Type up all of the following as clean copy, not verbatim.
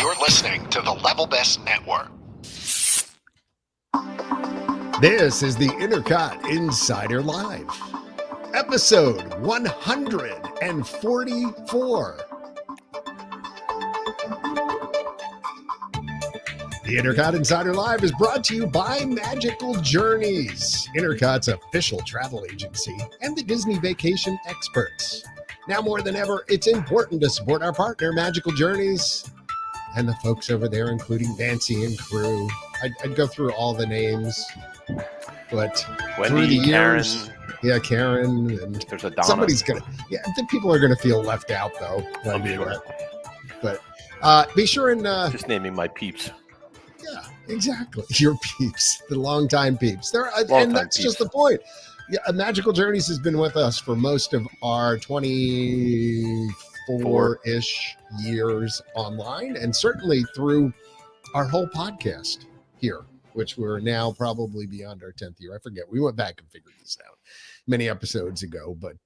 You're listening to the Level Best Network. This is the INTERCOT Insider Live, episode 144. The INTERCOT Insider Live is brought to you by Magical Journeys, INTERCOT's official travel agency, and the Disney Vacation Experts. Now more than ever, it's important to support our partner, Magical Journeys, and the folks over there, including Nancy and crew. I'd go through all the names, but Wendy, through the years, Karen. Karen, and There's a Donna. somebody's gonna. Yeah, I think people are gonna feel left out though. I'm sure. But be sure and Just naming my peeps. yeah, exactly. Your peeps, the longtime peeps. Longtime And that's peeps. just the point. Yeah, Magical Journeys has been with us for most of our 24-ish years online, and certainly through our whole podcast here, which we're now probably beyond our 10th year. I forget. We went back and figured this out many episodes ago, but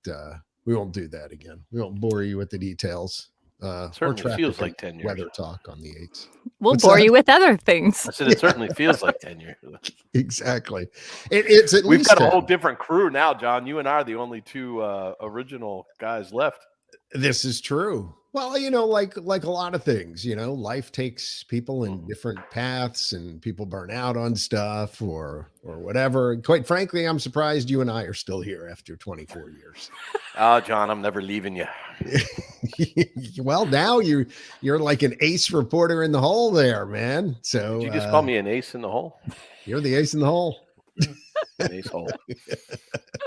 we won't do that again. We won't bore you with the details. Certainly feels like 10 years. Weather talk on the 8s. We'll What's bore that? you with other things. I said it certainly feels like 10 years. Exactly. It's at We've least got a 10. whole different crew now, John. You and I are the only two original guys left. This is true. Well, like a lot of things, life takes people in different paths, and people burn out on stuff or whatever. And quite frankly, I'm surprised you and I are still here after 24 years. Oh, John, I'm never leaving you. Well, now you're like an ace reporter in the hole there, man. So Did you just call me an ace in the hole? you're the ace in the hole. An ace hole.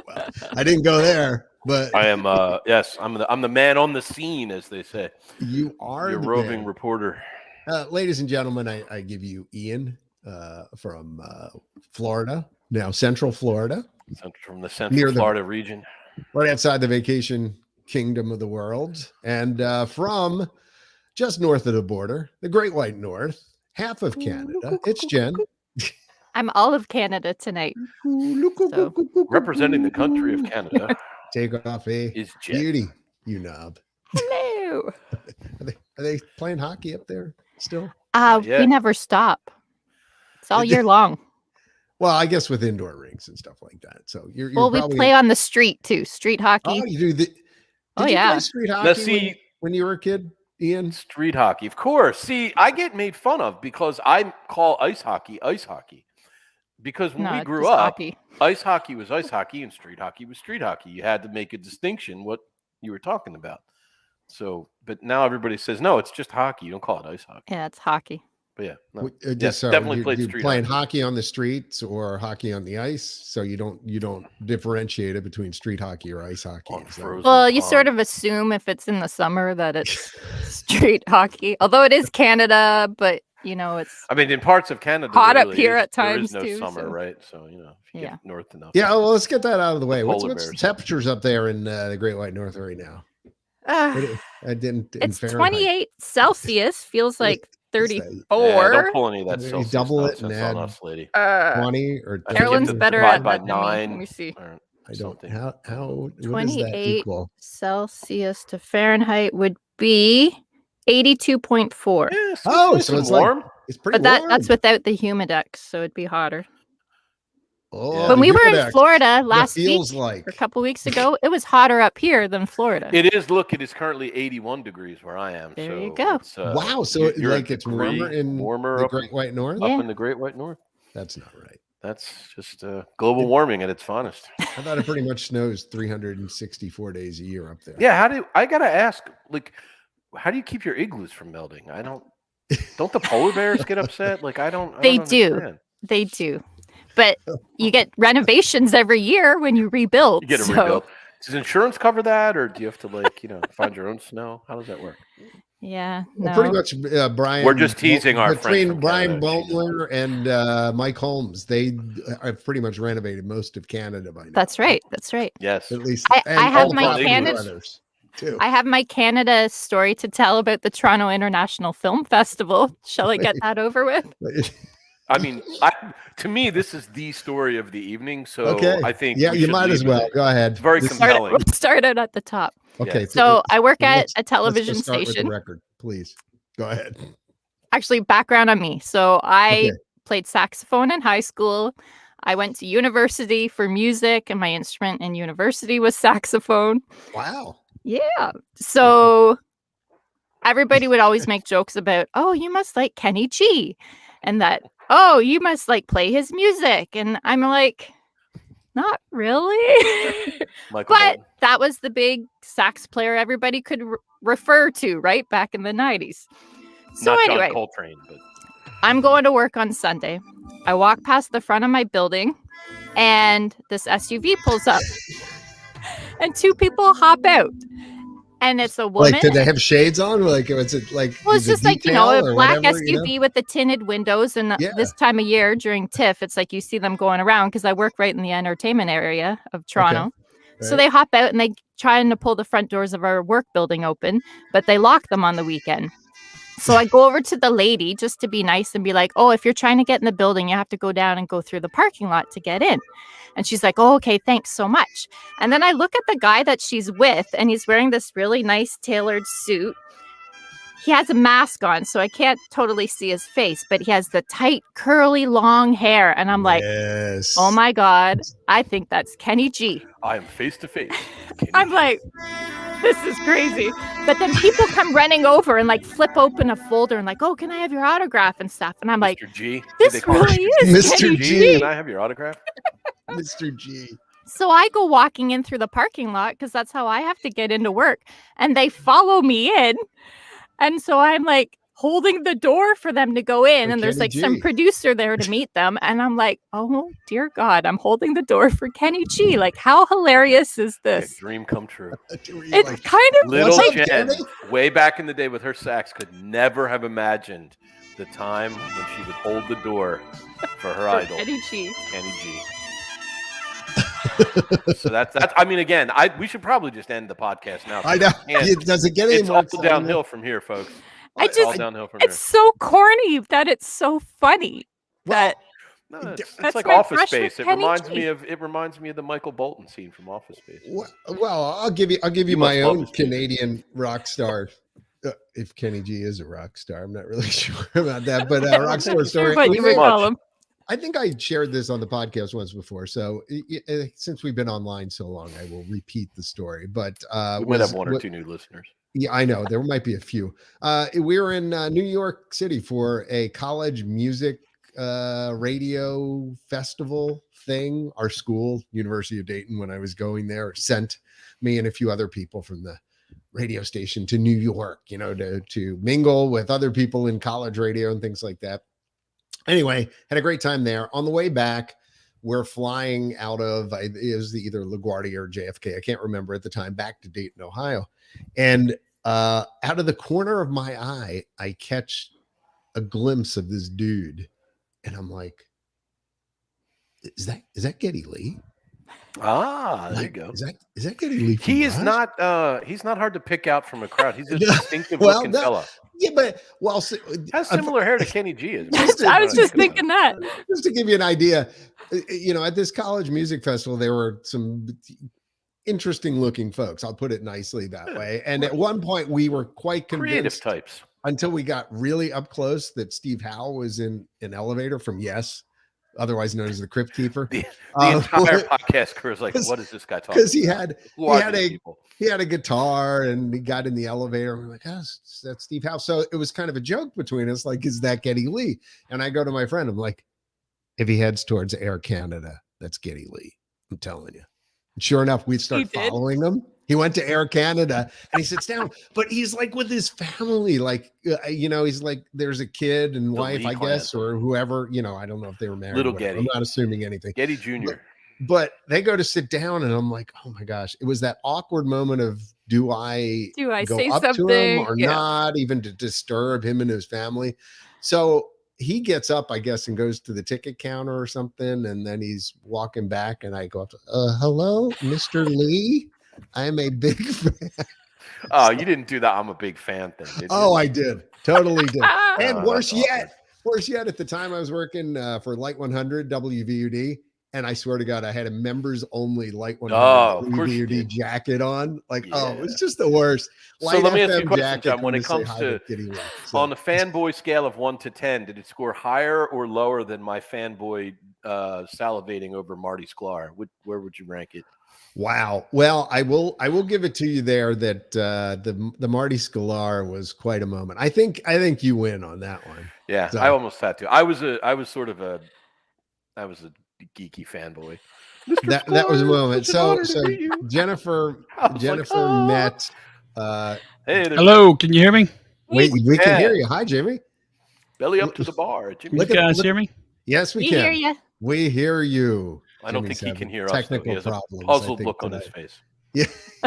Well, I didn't go there, but I am. Yes, I'm the man on the scene, as they say. you are Your the roving man. reporter. Ladies and gentlemen, I give you Ian from Florida, now Central Florida, From the Near Central the- Florida region. right outside the vacation kingdom of the world, and from just north of the border, the Great White North, half of Canada. It's Jen. I'm all of Canada tonight. So- Representing the country of Canada Take off a is Jen. beauty, you knob. Hello. Are they playing hockey up there still? Yeah. We never stop. It's all year long. Well, I guess with indoor rinks and stuff like that. So you're Well, we probably, play on the street too. Street hockey. Oh, you do the. Did Oh, you yeah. play street hockey Now, see, when you were a kid, Ian? street hockey, of course. See, I get made fun of because I call ice hockey. Because when No, we it's grew just up, hockey. ice hockey was ice hockey and street hockey was street hockey. You had to make a distinction what you were talking about. So, but now everybody says, no, it's just hockey. You don't call it ice hockey. Yeah, it's hockey. But yeah, no. Just so definitely you, played you street playing hockey. hockey on the streets or hockey on the ice, so you don't differentiate it between street hockey or ice hockey. On Is that- frozen Well, you pond. sort of assume if it's in the summer that it's street hockey. Although it is Canada, but it's I mean, in parts of Canada, hot there up really here is- at there times is no too, summer, so- right? So if you Yeah. get north enough. Yeah, well, let's get that out of the way. What's polar the bears. temperatures up there in the Great White North right now? I didn't. in it's Fahrenheit. 28 Celsius. Feels like Is 34. Yeah, don't pull any of that You Celsius double it nonsense and on add- us, lady. 20 or I think you Carolyn's have to better divide at by that than me. Let 9. me see. I or don't. something. What does that 28 equal? Celsius to Fahrenheit would be 82.4. Yeah, Oh, nice so and it's like- warm. It's pretty But warm. that's without the humidex, so it'd be hotter. Oh, Yeah. When the we were in Humidex, Florida what last week, feels like. or a couple weeks ago, it was hotter up here than Florida. It is. Look, it is currently 81 degrees where I am. There you so go. it's, Wow, so you're a like it's degree warmer in the up, Great White North? up Yeah. in the Great White North. That's not right. That's just global warming at its finest. I thought it pretty much snows 364 days a year up there. Yeah. I gotta ask? Like, how do you keep your igloos from melting? I don't. Don't the polar bears get upset? Like, I don't. They do. They do. But you get renovations every year when you rebuild. You get a so, rebuild. Does insurance cover that, or do you have to find your own snow? How does that work? Yeah. Well, No. pretty much Brian. We're just teasing our friend between from Brian Canada. Baumler and Mike Holmes. They have pretty much renovated most of Canada by now. That's right. That's right. Yes. At least I and have all my Bob Canada- brothers, too. I have my Canada story to tell about the Toronto International Film Festival. Shall I get that over with? I mean, to me, this is the story of the evening. So Okay. I think Yeah, we you should might leave as it well. there. Go ahead. It's very This- compelling. We'll start out at the top. Okay. So I work at let's- a television let's go start with the station. record, please. Go ahead. actually, background on me. So I Okay. played saxophone in high school. I went to university for music, and my instrument in university was saxophone. Wow. Yeah. So everybody would always make jokes about, oh, you must like Kenny G, and that, oh, you must like play his music. And I'm like, not really. Michael But Bolton. that was the big sax player everybody could refer to, right? Back in the 90s. So Not anyway, John Coltrane, but I'm going to work on Sunday. I walk past the front of my building and this SUV pulls up and two people hop out. And it's a woman. Like, did they have shades on? Like, was it like Well, it's the just like, detail a or black whatever, SUV with the tinted windows. And Yeah. this time of year during TIFF, it's like you see them going around because I work right in the entertainment area of Toronto. Okay. So Right. they hop out and they trying to pull the front doors of our work building open, but they lock them on the weekend. So I go over to the lady just to be nice and be like, oh, if you're trying to get in the building, you have to go down and go through the parking lot to get in. And she's like, oh, okay, thanks so much. And then I look at the guy that she's with, and he's wearing this really nice tailored suit. He has a mask on, so I can't totally see his face, but he has the tight, curly, long hair. And I'm like, Yes. oh my God, I think that's Kenny G. I am face to face. I'm like, this is crazy. But then people come running over and like flip open a folder and like, oh, can I have your autograph and stuff? And I'm like, Mr. G. this really is Mr. Kenny G. G. Can I have your autograph? Mr. G. So I go walking in through the parking lot because that's how I have to get into work. And they follow me in. And so I'm like holding the door for them to go in. For And there's Kenny like some G. producer there to meet them. And I'm like, oh, dear God, I'm holding the door for Kenny G. Like, how hilarious is A this? dream come true. It's Like, kind of Little What's up, Jen, Kenny? way back in the day with her sax, could never have imagined the time when she would hold the door for her idol, Kenny G. Kenny G. So that's. I mean, again, we should probably just end the podcast now. I know. And It doesn't get any it's more all exciting. downhill from here, folks. I All downhill from It's so corny that it's so funny. Well, here. No, it's That's like my Office brush with Space. It Kenny reminds G. me of the Michael Bolton scene from Office Space. well, I'll give you You my must love own this music. Canadian rock star. If Kenny G is a rock star, I'm not really sure about that, but rock star story. What you would Much. call him. I think I shared this on the podcast once before. So since we've been online so long, I will repeat the story. But We might have one or two new listeners. Yeah, I know there might be a few. We were in New York City for a college music radio festival thing. Our school, University of Dayton, when I was going there, sent me and a few other people from the radio station to New York, to mingle with other people in college radio and things like that. Anyway, had a great time there. On the way back, we're flying out of, it was either LaGuardia or JFK. I can't remember at the time, back to Dayton, Ohio. And out of the corner of my eye, I catch a glimpse of this dude. And I'm like, is that Geddy Lee? There you go. Is that Geddy Lee? He is Rush? he's not hard to pick out from a crowd. He's a distinctive Well, looking no. fella. Yeah, but Has similar hair to Kenny G. I was just thinking that. just to give you an idea, at this college music festival, there were some interesting looking folks. I'll put it nicely that way. And at one point we were quite Creative convinced types. until we got really up close that Steve Howe was in an elevator from Yes, otherwise known as the Crypt Keeper. The entire podcast crew is like, what is this guy talking Because about? Who are these he people? had a guitar and he got in the elevator and we're like, oh, that's Steve Howe. So it was kind of a joke between us, like, is that Geddy Lee? And I go to my friend, I'm like, if he heads towards Air Canada, that's Geddy Lee. I'm telling you. And sure enough, we start following him. He went to Air Canada and he sits down, but he's like with his family, like, he's like, there's a kid and wife, I guess, or whoever, I don't know if they were married. Little Geddy. I'm not assuming anything. Geddy Jr. But they go to sit down and I'm like, oh my gosh, it was that awkward moment of, do I go say up to him something or not, even to disturb him and his family? So he gets up, I guess, and goes to the ticket counter or something. And then he's walking back and I go up to, hello, Mr. Lee. I'm a big fan. Oh, you didn't do that. I'm a big fan thing, did you? Oh, I did. Totally did. And Oh, worse that's yet, at the time I was working for Light 100 WVUD. And I swear to God, I had a members only Light 100 of course you VOD did. jacket on. Like, oh, it was Yeah. just the worst. So Light let me ask you a FM question, jacket John. When come it to say comes hi to Kitty Love. So, on the fanboy scale of 1 to 10, did it score higher or lower than my fanboy salivating over Marty Sklar? Where would you rank it? wow. Well, I will give it to you there that the Marty Sklar was quite a moment. I think you win on that one. Yeah, So- I almost had to. I was a geeky fanboy. Mr. That was a Sklar, moment. such an honor to So meet you. Jennifer I was like, "Ah." met. Hey there, Hello, can you hear me? Wait, we can hear can. you. Hi, Jimmy. belly up to the bar. Jimmy. You guys hear me? Yes, we We can. hear you. We hear you. I don't Jimmy's think he can having hear us. Though. technical He has a problems, I puzzled think, look on his tonight. face. Yeah,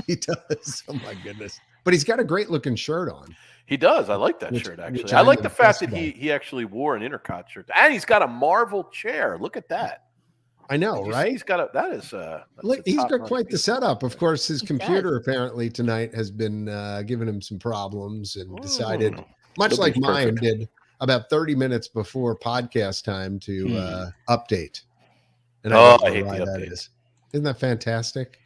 he does. Oh my goodness! But he's got a great looking shirt on. He does. I like that Which- shirt, which actually. I I'm like the fact impressed that he actually wore an Intercot shirt. And he's got a Marvel chair. Look at that. I know, Did you see right? He's got a, that is that's Look, a he's got top-notch quite the piece. setup. Of course, his He computer apparently tonight has been giving him some problems and decided, much like Nothing's mine perfect. did, about 30 minutes before podcast time to update. And Oh, don't know I hate why the that update. is. Isn't that fantastic?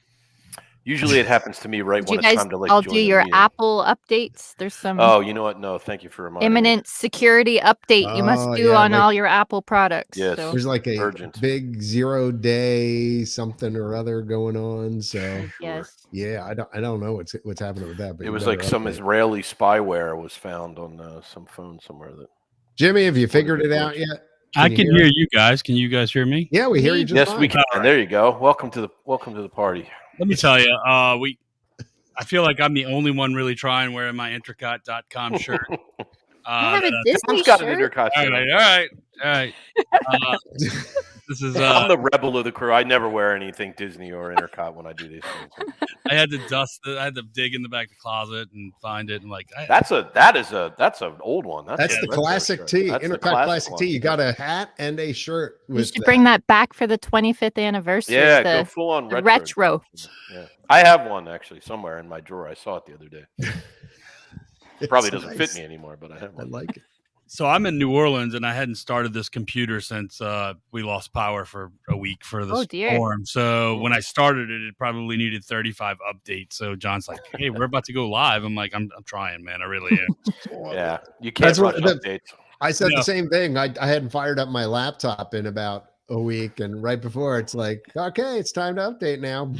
Usually it happens to me right Did you when it's guys time to like all join do the your meeting. Apple updates? There's some Oh, you know what? No, thank you for reminding me. imminent security update you must Oh, do yeah, on like- all your Apple products. Yes. So, There's like a Urgent. big 0-day something or other going on. So yes. yeah, I don't know what's happening with that. But It you was better like some update. Israeli spyware was found on some phone somewhere. That Jimmy, have you figured big it out glitch. yet? I can hear hear us? you guys. Can you guys hear me? Yeah, we hear you Me- just yes, fine. we can. There you go. Welcome to the party. Let me tell you, I feel like I'm the only one really trying wearing my Intercot.com shirt. I have a that- Disney John's got an shirt. Intercot all shirt. right. This is I'm the rebel of the crew. I never wear anything Disney or Intercot when I do these things. I had to I had to dig in the back of the closet and find it, and like That's an old one. That's a the retro classic shirt. tee. That's the Intercut classic one. tee. You got a hat and a shirt. You With should bring that back for the 25th anniversary. Yeah, go the full on the retro. retro. Yeah, I have one actually somewhere in my drawer. I saw it the other day. It's Probably doesn't nice. fit me anymore, but I have I one. like it. So I'm in New Orleans, and I hadn't started this computer since we lost power for a week for the Oh, dear. storm. So when I started it, it probably needed 35 updates. So John's like, "Hey, we're about to go live." I'm like, "I'm trying, man. I really am." Yeah, you can't That's what rush the- updates. I said No. the same thing. I hadn't fired up my laptop in about a week, and right before it's like, okay, it's time to update now.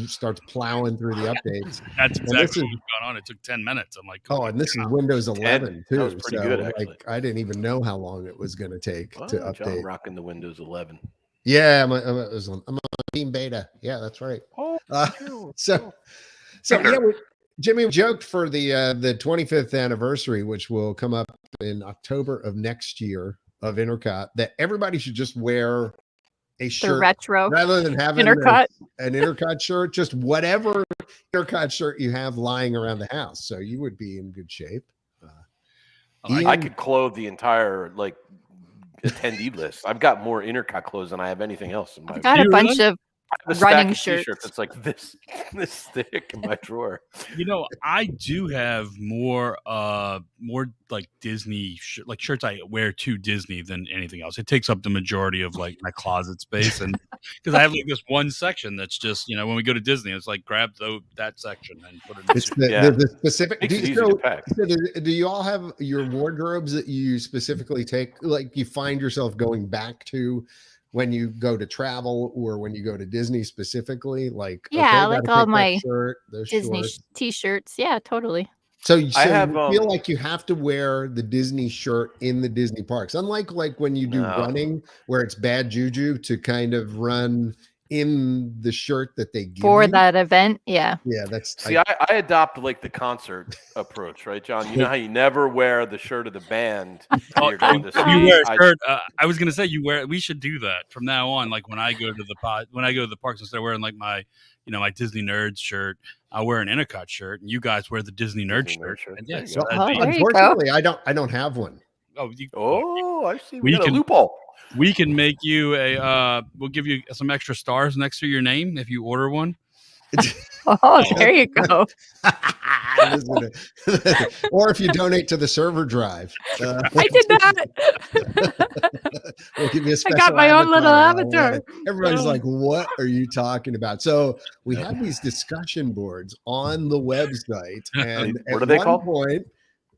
Starts plowing through the updates. That's this exactly is- what's going on. It took 10 minutes. I'm like, Oh, and this is Windows 11 That too. was pretty so good, actually. like, I didn't even know how long it was going to take to Oh, John update. rocking the Windows 11. Yeah, I'm on Team Beta. Yeah, that's right. Oh, So yeah, Jimmy joked for the 25th anniversary, which will come up in October of next year of Intercot, that everybody should just wear a The shirt retro rather than having Intercut. an Intercot shirt, just whatever Intercot shirt you have lying around the house. So you would be in good shape. I could clothe the entire attendee list. I've got more Intercot clothes than I have anything else in my. I've got a You bunch really? of I have a stack running of shirts. T-shirts that's like this thick in my drawer. You know, I do have more like Disney like shirts I wear to Disney than anything else. It takes up the majority of like my closet space, and because I have like this one section that's just when we go to Disney, it's like grab that section and put it in. It's the specific. Makes Do it you, easy to pack. do you all have your wardrobes that you specifically take, like you find yourself going back to when you go to travel or when you go to Disney specifically? Like, Yeah, okay, like gotta all take that my shirt, those Disney shorts. t-shirts. Yeah, totally. So you have, feel like you have to wear the Disney shirt in the Disney parks, unlike like when you do No. running, where it's bad juju to kind of run in the shirt that they give For you. that event. Yeah. Yeah, that's See, I adopt like the concert approach, right, John? You know how you never wear the shirt of the band when you're going to You wear see. a shirt. I was gonna say we should do that from now on. Like when I go to the parks, instead of wearing like my my Disney Nerds shirt, I wear an Intercut shirt, and you guys wear the Disney Nerd Disney Nerd shirt. shirt. And There yeah, you so go. that'd be- There you go. unfortunately I don't have one. Oh, I see. We We got a can- loophole. we can make you we'll give you some extra stars next to your name if you order one. Oh, there you go. I that isn't it. Or if you donate to the server drive. I did that. We'll give you a I special got my own little avatar. avatar. Everybody's like, what are you talking about? So we have these discussion boards on the website. And What at are they one called? point,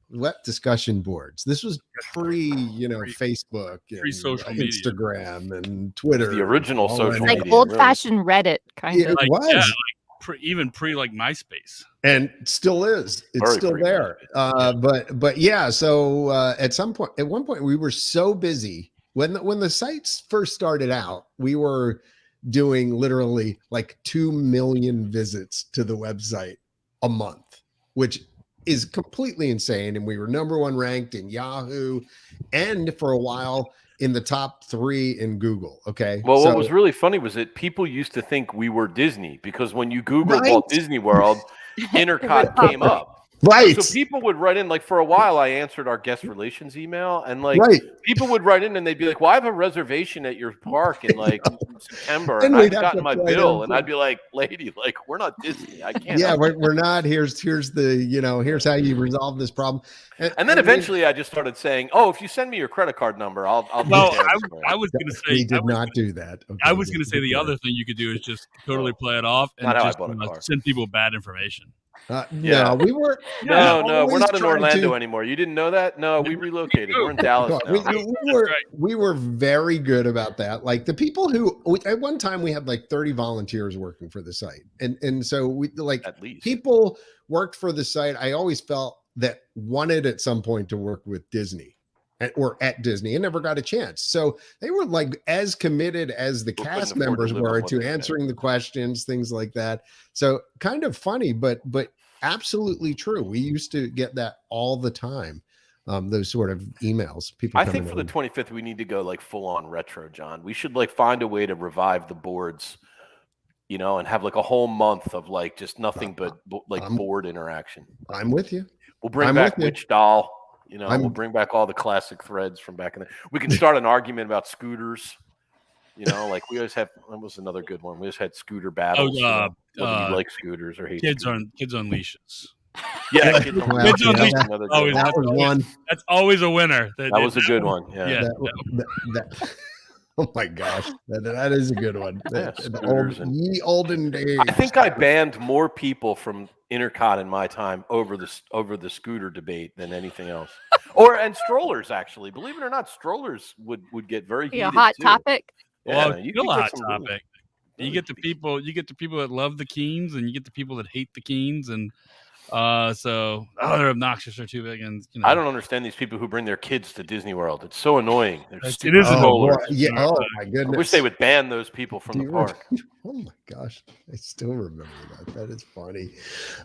what discussion boards? This was Facebook and Pre-social media. Instagram and Twitter. The original all social that. media. Like old-fashioned Reddit, kind It of. Like, was. yeah, like even pre like MySpace. And still is. It's Very still pretty there. But yeah. So at one point, we were so busy when the sites first started out. We were doing literally like 2 million visits to the website a month, which is completely insane. And we were #1 ranked in Yahoo, and for a while in the top 3 in Google. Okay. Well, so, what was really funny was that people used to think we were Disney because when you Google Right. Walt Disney World, INTERCOT came up. right. So people would write in, like for a while, I answered our guest relations email, and like Right. people would write in and they'd be like, "Well, I have a reservation at your park in like September, And and we'd I've have gotten to my play bill," them. and I'd be like, "Lady, like we're not Disney. I can't." Yeah, we're not. Here's the here's how you resolve this problem. And then eventually, I just started saying, "Oh, if you send me your credit card number, I'll." Well, take care of it for you." I was gonna say we did not do that. Okay, I was gonna say the other thing you could do is just totally play it off and Not how I just bought a car. send people bad information. Yeah. No, we were. No, we're always not in trying Orlando to- anymore. You didn't know that? No, we relocated. We're in Dallas now. We were very good about that. Like the people who at one time we had like 30 volunteers working for the site, and so we like At least. people worked for the site. I always felt that wanted at some point to work with Disney or at Disney and never got a chance. So they were like as committed as the couldn't cast afford to members live on were what to they had. answering the questions, things like that. So kind of funny, but absolutely true. We used to get that all the time. Those sort of emails. People. I think coming for the in. 25th, we need to go like full on retro, John. We should like find a way to revive the boards, and have like a whole month of like just nothing but board interaction. I'm with you. We'll bring I'm back with you. Witch Doll. We'll bring back all the classic threads from back in the. We can start an argument about scooters. Like we always have. That was another good one. We just had scooter battles. Whether you like scooters or hate Kids scooters. on leashes. Yeah, Kids on Well, Leashes. Kids on That's Leashes. another good Always, one. That was one. That's always a winner. That was a good one. Yeah. That- oh my gosh, that is a good one. Yeah, The scooters and- ye olden days. I think I banned more people from INTERCOT in my time over the scooter debate than anything else. And strollers, actually. Believe it or not, strollers would get very heated. A hot too. topic. Yeah, Well, you still could a get hot some really- topic. You get the people that love the Keens, and you get the people that hate the Keens, and they're obnoxious or too big, and I don't understand these people who bring their kids to Disney World. It's so annoying. They're It stupid is Oh, strollers. boy, yeah. Oh my goodness. I wish they would ban those people from Do the you park. Oh my gosh, I still remember that. That is funny.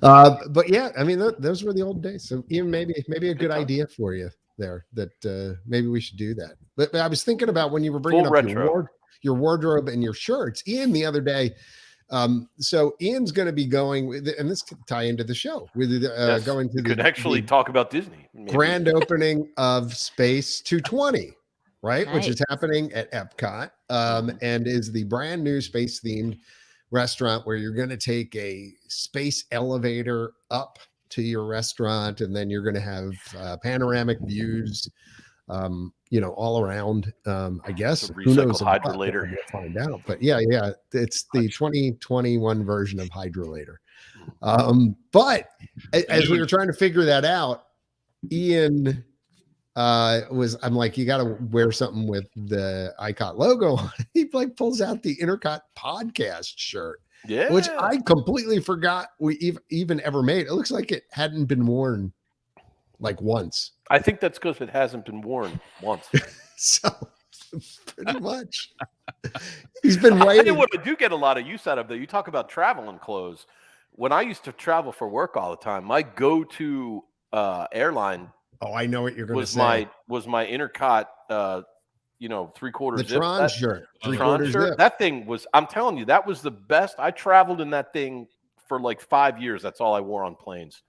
But yeah, I mean, those were the old days. So even maybe a good time. idea for you there that maybe we should do that. But I was thinking about when you were bringing Full up retro. your wardrobe and your shirts. Ian the other day. So Ian's going to be going with, and this could tie into the show with Yes, going to we could actually the talk about Disney. Maybe. grand opening of Space 220, right? Which is Nice. happening at Epcot, and is the brand new space themed restaurant where you're going to take a space elevator up to your restaurant, and then you're going to have panoramic views, all around. I guess Some who knows? recycled about, hydrolator. We'll find out. But yeah, it's the 2021 version of hydrolator. But as we were trying to figure that out, Ian I'm like, you got to wear something with the ICOT logo on it. He like pulls out the INTERCOT podcast shirt, Yeah. which I completely forgot we even ever made. It looks like it hadn't been worn like once. I think that's because it hasn't been worn once. So pretty much he's been I tell you waiting. what I do get a lot of use out of, though. You talk about traveling clothes. When I used to travel for work all the time, my go-to airline Oh, I know what you're going to was say. my INTERCOT 3/4 The zip. Tron shirt, Tron 3/4 shirt. zip. That thing was, I'm telling you, that was the best. I traveled in that thing for like 5 years. That's all I wore on planes.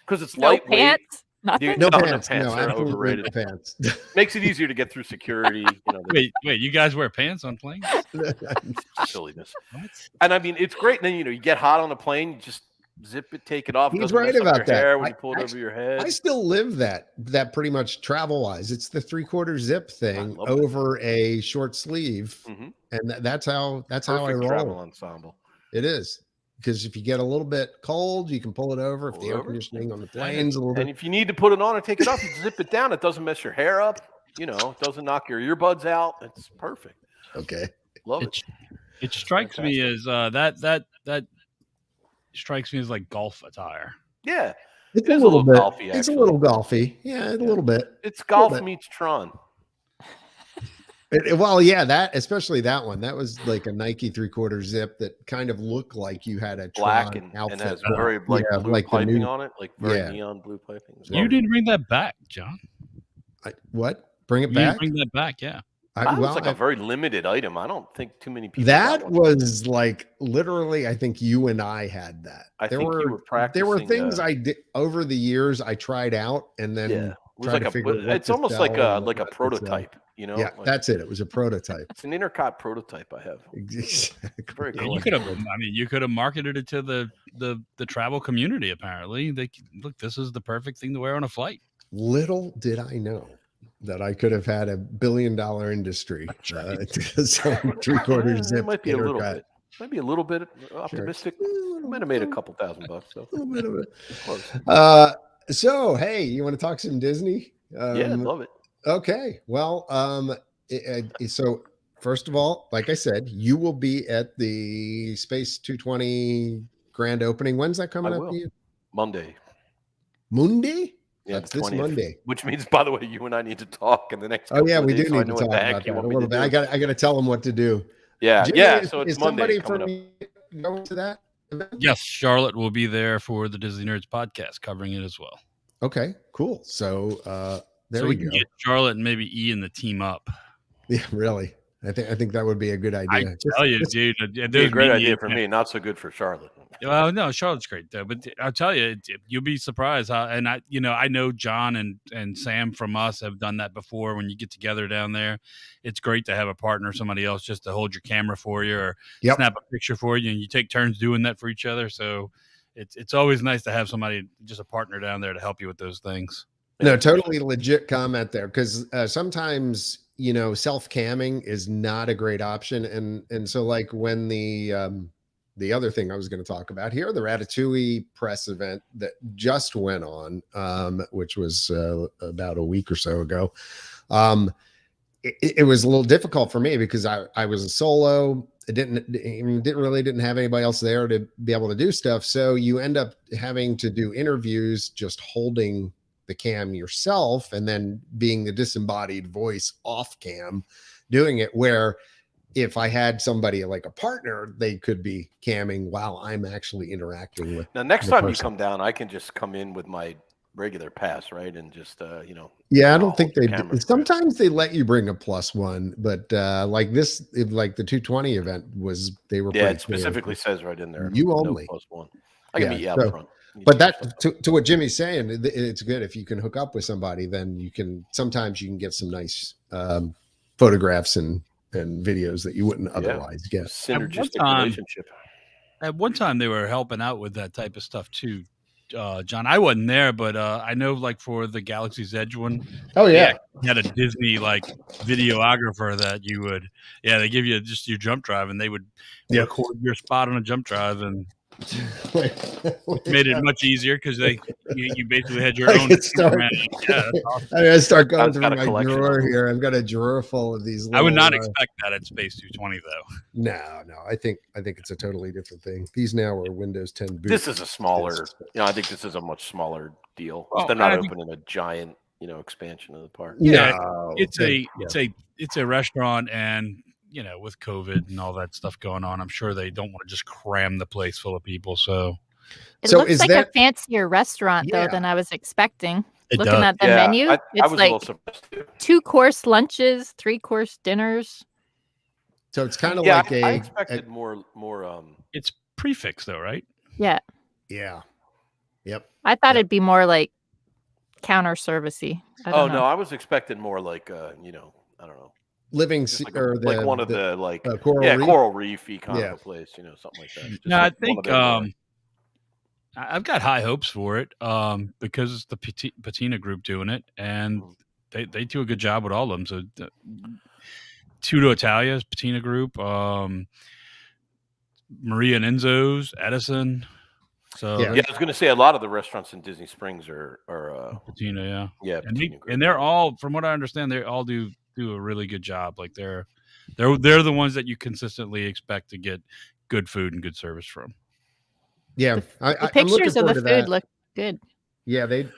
Because it's No lightweight. Nothing. Dude, No no pants. pants No, are absolutely overrated. no pants. Makes it easier to get through security. Wait, you guys wear pants on planes? Silliness. What? And I mean, it's great. And then, you get hot on a plane, you just zip it, take it off. He's Doesn't right mess up about your that. hair when you pull it over your head. I still live that pretty much travel-wise. It's the 3/4 zip thing over a short sleeve, and that's how I roll. Travel ensemble. It is. Because if you get a little bit cold, you can pull it over. If the air conditioning on the plane's a little bit. And if you need to put it on or take it off, you zip it down. It doesn't mess your hair up. It doesn't knock your earbuds out. It's perfect. Okay. Love it. It strikes me as that strikes me as like golf attire. Yeah. It's a little bit golfy, actually. It's a little golfy. Yeah, a little bit. It's golf meets Tron. Well, yeah, especially that one. That was like a Nike 3/4 zip that kind of looked like you had a black and has very blue piping on it, like very neon blue piping. You didn't bring that back, John. What? Bring it you back? Didn't bring that back, yeah. That was like a very limited item. I don't think too many people. That was like literally. I think you and I had that. You were practicing. There were things I did over the years. I tried out and then. Yeah. It was like it's almost like a prototype, Yeah, that's it. It was a prototype. It's an INTERCOT prototype I have. Exactly. Very cool. You could have marketed it to the travel community. Apparently, look. This is the perfect thing to wear on a flight. Little did I know that I could have had $1 billion industry. 3/4 zip. It might be a little bit. Maybe a little bit optimistic. Sure. Might have made a couple $1,000. So. A little bit of it. So, hey, you want to talk some Disney? Yeah, love it. Okay. Well, so first of all, like I said, you will be at the Space 220 grand opening. When's that coming up to you? Monday. Monday? Yeah, that's this Monday. Which means, by the way, you and I need to talk in the next. Oh yeah, we do need to talk about that a little bit. I got to tell them what to do. Yeah, Jimmy, so it's Monday. Somebody going to that event? Yes, Charlotte will be there for the Disney Nerds podcast, covering it as well. Okay, cool. So there we can get Charlotte and maybe Ian the team up. Yeah, really. I think that would be a good idea. I tell you, dude, it'd be a great idea for me, not so good for Charlotte. Well, no, Charlotte's great though. But I'll tell you, you'll be surprised how. And I know John and Sam from us have done that before. When you get together down there, it's great to have a partner, somebody else, just to hold your camera for you or snap a picture for you, and you take turns doing that for each other. So it's always nice to have somebody, just a partner down there to help you with those things. No, totally legit comment there, because sometimes self-camming is not a great option, and so like when the other thing I was going to talk about here, the Ratatouille press event that just went on, which was about a week or so ago. It was a little difficult for me because I was a solo. It didn't have anybody else there to be able to do stuff. So you end up having to do interviews just holding the cam yourself and then being the disembodied voice off cam doing it, where if I had somebody like a partner, they could be camming while I'm actually interacting with. Now, next time you come down, I can just come in with my regular pass, right? And just, Yeah, I don't think they do. Sometimes they let you bring a +1, but like the 220 event they were. Yeah, it specifically says right in there. You only. No +1. I can meet you out front. But that to what Jimmy's saying, it's good if you can hook up with somebody. Then sometimes you can get some nice photographs and videos that you wouldn't otherwise get. Synergistic relationship. At one time, they were helping out with that type of stuff too, John. I wasn't there, but I know, like for the Galaxy's Edge one. Oh yeah, you had a Disney like videographer that you would. Yeah, they give you just your jump drive, and they would record your spot on a jump drive, and made it much easier because you basically had your own. Awesome. I start going through my drawer here. I've got a drawer full of these. I would not expect that at Space 220 though. No. I think it's a totally different thing. These now are Windows 10 boot. This is a smaller. I think this is a much smaller deal. Well, they're not opening a giant, expansion of the park. Yeah, it's a restaurant, and with COVID and all that stuff going on, I'm sure they don't want to just cram the place full of people. So it looks like a fancier restaurant though than I was expecting. Looking at the menu, it's like 2-course lunches, 3-course dinners. So it's kind of like I expected more. It's prefix though, right? Yeah. Yeah. Yep. I thought it'd be more like counter servicey. No, I was expecting more like I don't know. Living like one of the Coral Reef? Coral Reefy kind of a place, something like that. No, I think I've got high hopes for it because it's the Patina group doing it, and they do a good job with all of them. So Tutto Italia's Patina group, Maria and Enzo's, Edison. So yeah, I was going to say a lot of the restaurants in Disney Springs are Patina, yeah, and they're all, from what I understand, they all do a really good job. Like they're the ones that you consistently expect to get good food and good service from. Yeah, the pictures of the food look good. Yeah, they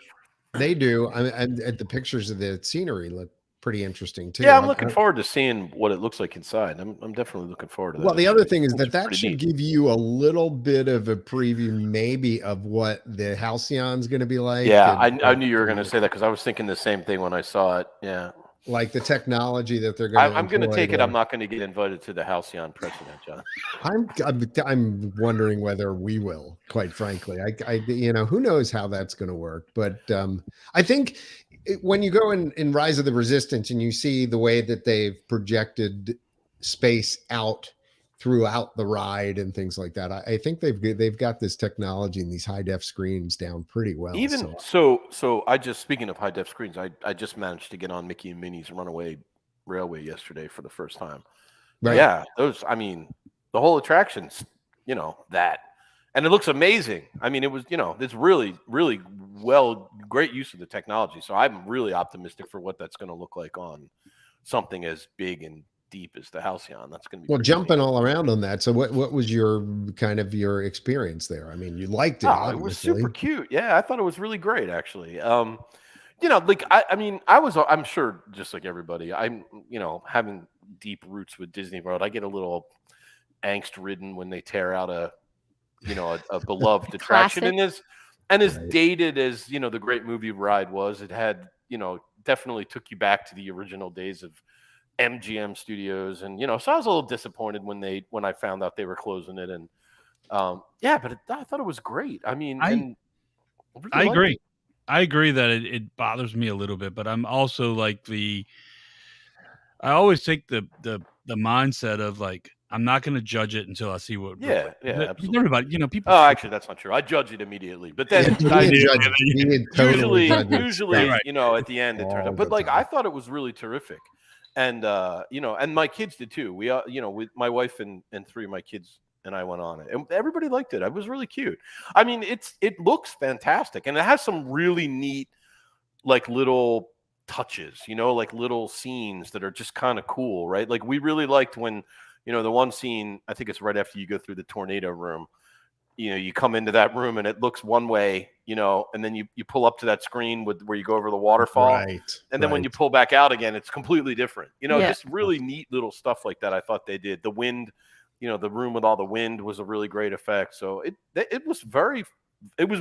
do. And the pictures of the scenery look pretty interesting too. Yeah, I'm looking forward to seeing what it looks like inside. I'm definitely looking forward to that. Well, the other thing is that should give you a little bit of a preview, maybe, of what the Halcyon's going to be like. Yeah, I knew you were going to say that because I was thinking the same thing when I saw it. Yeah. Like the technology that they're going to. I'm going to take it. I'm not going to get invited to the Halcyon president, John. I'm wondering whether we will. Quite frankly, I who knows how that's going to work. But I think when you go in Rise of the Resistance and you see the way that they've projected space out throughout the ride and things like that, I think they've got this technology and these high def screens down pretty well. Even so I just, speaking of high def screens, I just managed to get on Mickey and Minnie's Runaway Railway yesterday for the first time. Right. Yeah, those. I mean, the whole attraction's, that, and it looks amazing. I mean, it was, it's really, really great use of the technology. So I'm really optimistic for what that's going to look like on something as big and deep as the Halcyon. That's going to be jumping all around on that. So what was your your experience there? I mean, you liked it. It was super cute. Yeah, I thought it was really great, actually. I'm sure, just like everybody, I'm having deep roots with Disney World. I get a little angst ridden when they tear out a beloved attraction and as dated as the Great Movie Ride was. It had definitely took you back to the original days of MGM Studios, and so I was a little disappointed when I found out they were closing it, and but I thought it was great. I mean, I agree. I agree that it bothers me a little bit, but I'm also like I always take the mindset of like, I'm not going to judge it until I see what. Yeah, absolutely. Everybody, people. Oh, actually, that's not true. I judge it immediately, but then usually, at the end it turns out. But I thought it was really terrific. And and my kids did too. We with my wife and 3 of my kids and I went on it, and everybody liked it. It was really cute. I mean, it looks fantastic, and it has some really neat little touches, like little scenes that are just kind of cool, right? Like we really liked when the one scene, I think it's right after you go through the tornado room. You come into that room and it looks one way, and then you pull up to that screen where you go over the waterfall. Right. And then when you pull back out again, it's completely different. Just really neat little stuff like that. I thought they did. The wind, the room with all the wind was a really great effect. So it was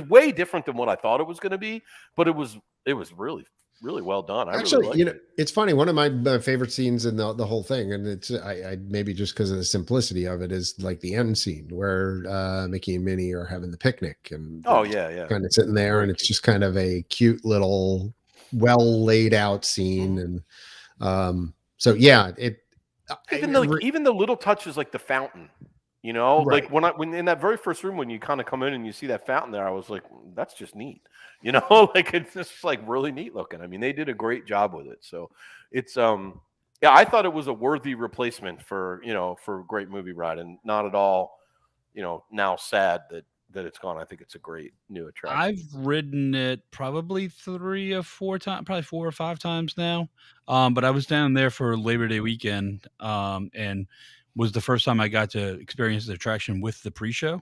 way different than what I thought it was going to be, but it was really, really well done. Actually, really it's funny. One of my favorite scenes in the whole thing, and it's I maybe just because of the simplicity of it, is like the end scene where Mickey and Minnie are having the picnic and kind of sitting there, and it's just kind of a cute little, well laid out scene, and even the little touches like the fountain. Like when in that very first room, when you kind of come in and you see that fountain there, I was like, that's just neat. It's just really neat looking. I mean, they did a great job with it. So it's I thought it was a worthy replacement for Great Movie Ride, and not at all, now sad that it's gone. I think it's a great new attraction. I've ridden it probably 3 or 4 times, probably 4 or 5 times now. But I was down there for Labor Day weekend, and was the first time I got to experience the attraction with the pre-show.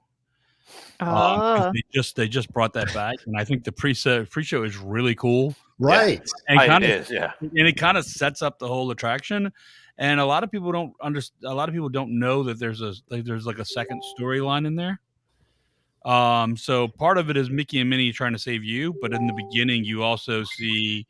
They just brought that back, and I think the pre-show is really cool, right? And it is, and it kind of sets up the whole attraction. And a lot of people don't understand. A lot of people don't know that there's a second storyline in there. So part of it is Mickey and Minnie trying to save you, but in the beginning, you also see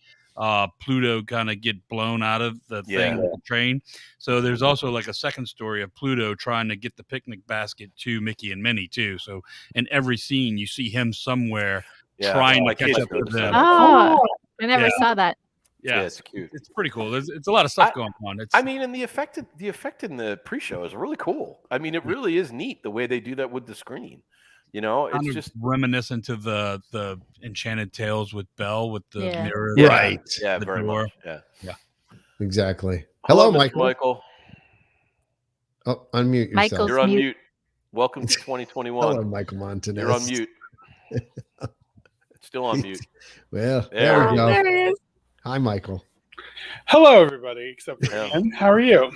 Pluto kind of get blown out of the thing with the train. So there's also a second story of Pluto trying to get the picnic basket to Mickey and Minnie too. So in every scene you see him somewhere trying to catch up with them. Oh, I never saw that. Yeah, it's cute. It's pretty cool. It's a lot of stuff going on. And the effect in the pre-show is really cool. I mean, it really is neat the way they do that with the screen. You know, it's kind just reminiscent to the Enchanted Tales with Belle with the mirror. Right. Yeah, the very door. much. Yeah. Exactly. Hello, Hello, Mr. Michael. Oh, unmute yourself. Michael's You're on mute. mute. Welcome to 2021. Hello, Michael Montanez. You're on mute. It's still on mute. Well, There we go. There he is. Hi, Michael. Hello, everybody, except for Ian. How are you?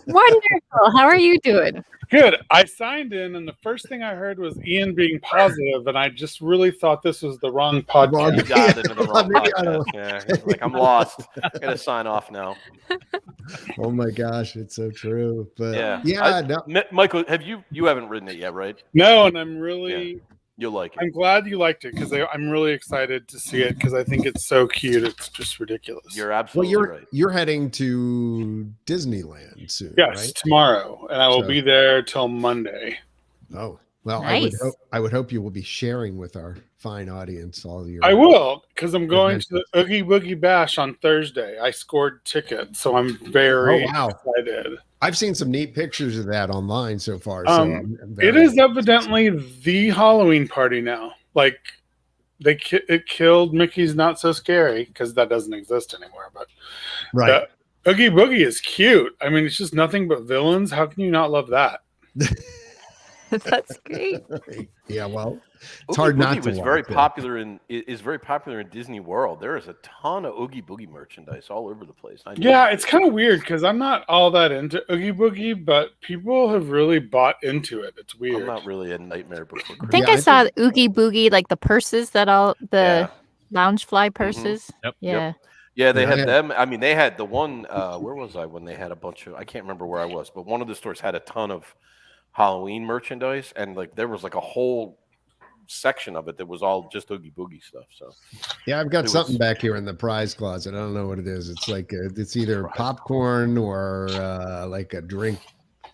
Wonderful. How are you doing? Good. I signed in, and the first thing I heard was Ian being positive, and I just really thought this was the wrong podcast. You got into the wrong podcast. Yeah, like I'm lost. I gotta sign off now. Oh my gosh, it's so true. But no. Michael, you haven't written it yet, right? No, and I'm really you'll like it. I'm glad you liked it because I'm really excited to see it because I think it's so cute. It's just ridiculous. You're absolutely right. You're heading to Disneyland soon, yes, right? Tomorrow, and I will be there till Monday. Oh, well, nice. I would hope you will be sharing with our fine audience all your. I will, because I'm going to the Oogie Boogie Bash on Thursday. I scored tickets, so I'm very excited. I've seen some neat pictures of that online so far. So it is evidently the Halloween party now. Like it killed Mickey's Not So Scary because that doesn't exist anymore. But right, Oogie Boogie is cute. I mean, it's just nothing but villains. How can you not love that? That's great. Yeah, well, it's Oogie hard Boogie not to. Was very popular is very popular in Disney World. There is a ton of Oogie Boogie merchandise all over the place. Yeah, it's kind of weird because I'm not all that into Oogie Boogie, but people have really bought into it. It's weird. I'm not really a Nightmare Before Christmas. I think I saw Oogie Boogie, like the purses that lounge fly purses. Yep. Yeah. Yeah, they had them. I mean, they had the one. Where was I when they had a bunch of? I can't remember where I was, but one of the stores had a ton of Halloween merchandise, and like there was like a whole section of it that was all just Oogie Boogie stuff. So yeah, I've got something back here in the prize closet. I don't know what it is. It's like it's either popcorn or like a drink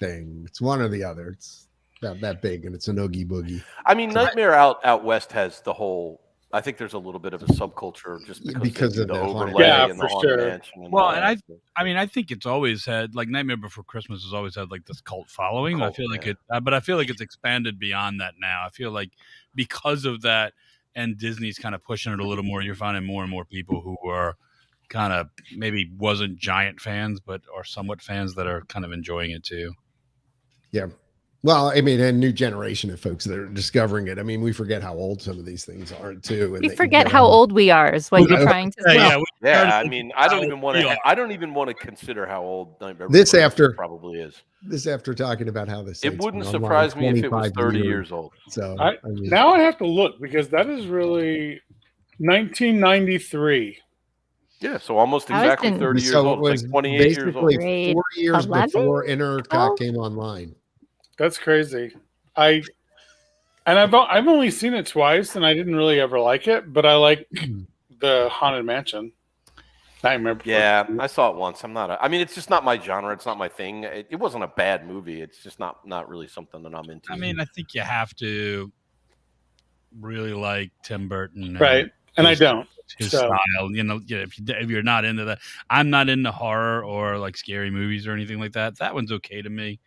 thing. It's one or the other. It's about that big, and it's an Oogie Boogie. I mean, Nightmare out west has the whole. I think there's a little bit of a subculture just because of the overlay and the Haunted Mansion. Well, and I think it's always had like Nightmare Before Christmas has always had like this cult following. I feel like but I feel like it's expanded beyond that now. I feel like because of that, and Disney's kind of pushing it a little more. You're finding more and more people who are kind of maybe wasn't giant fans, but are somewhat fans that are kind of enjoying it too. Yeah. Well, I mean, a new generation of folks that are discovering it. I mean, we forget how old some of these things are too. We forget how old we are is what you're trying to say. Yeah, I mean, I don't even want to consider how old Nightmare this after probably is. This after talking about how this. It wouldn't surprise me if it was 30 years old. So now I have to look because that is really 1993. Yeah, so almost exactly 30 years old. It's like 28 years old. 4 years before INTERCOT came online. That's crazy. I've only seen it twice, and I didn't really ever like it, but I like the Haunted Mansion. I remember. Yeah, I saw it once. I mean, it's just not my genre. It's not my thing. It wasn't a bad movie. It's just not really something that I'm into. I mean, I think you have to really like Tim Burton, right? And I don't. His style, if you're not into that, I'm not into horror or like scary movies or anything like that. That one's okay to me.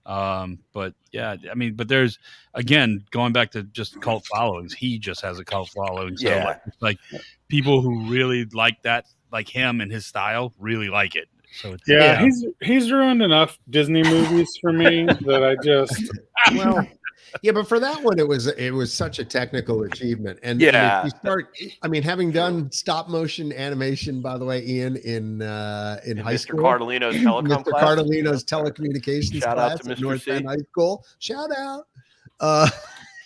But yeah, I mean, but there's again going back to just cult followings. He just has a cult following. So like people who really like that, like him and his style, really like it. So it's, he's ruined enough Disney movies for me that I just yeah, but for that one, it was such a technical achievement, and if you start, I mean, having done stop motion animation, by the way, Ian, in high school, Cardellino's telecom Mr. Cardellino's telecommunications class at North Bend High School. Shout out.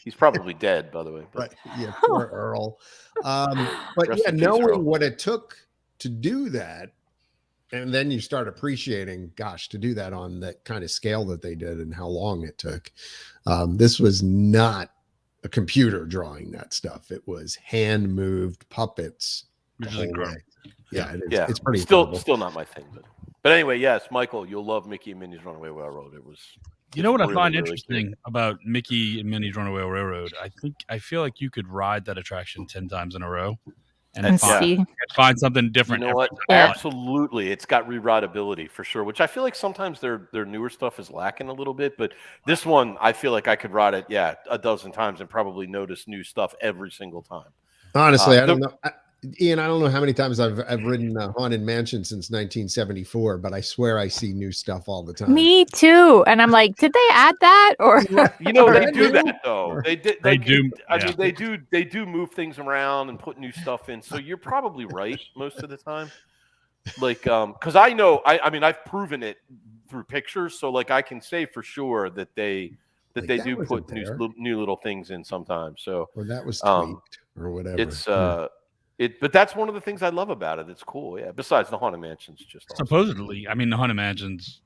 He's probably dead, by the way. Right? Yeah, poor Earl. But yeah, knowing what it took to do that. And then you start appreciating, gosh, to do that on that kind of scale that they did and how long it took. This was not a computer drawing that stuff. It was hand moved puppets. Yeah, it's pretty still not my thing. But anyway, yes, Michael, you'll love Mickey and Minnie's Runaway Railroad. You know what I find interesting about Mickey and Minnie's Runaway Railroad? I feel like you could ride that attraction 10 times in a row. and find something different. You know what? Absolutely, it's got rewritability for sure. Which I feel like sometimes their newer stuff is lacking a little bit, but this one I feel like I could ride it, a dozen times and probably notice new stuff every single time. Honestly, I don't know. Ian, I don't know how many times I've ridden Haunted Mansion since 1974, but I swear I see new stuff all the time. Me too, and I'm like, did they add that? Or you know, they do that though. They do. They do. I mean, they do move things around and put new stuff in. So you're probably right most of the time. Like, because I know, I mean, I've proven it through pictures, so like I can say for sure that they do put new little things in sometimes. So or that was tweaked or whatever. It's but that's one of the things I love about it. It's cool, yeah. Besides the Haunted Mansion's just awesome. Supposedly, I mean, the Haunted Mansion's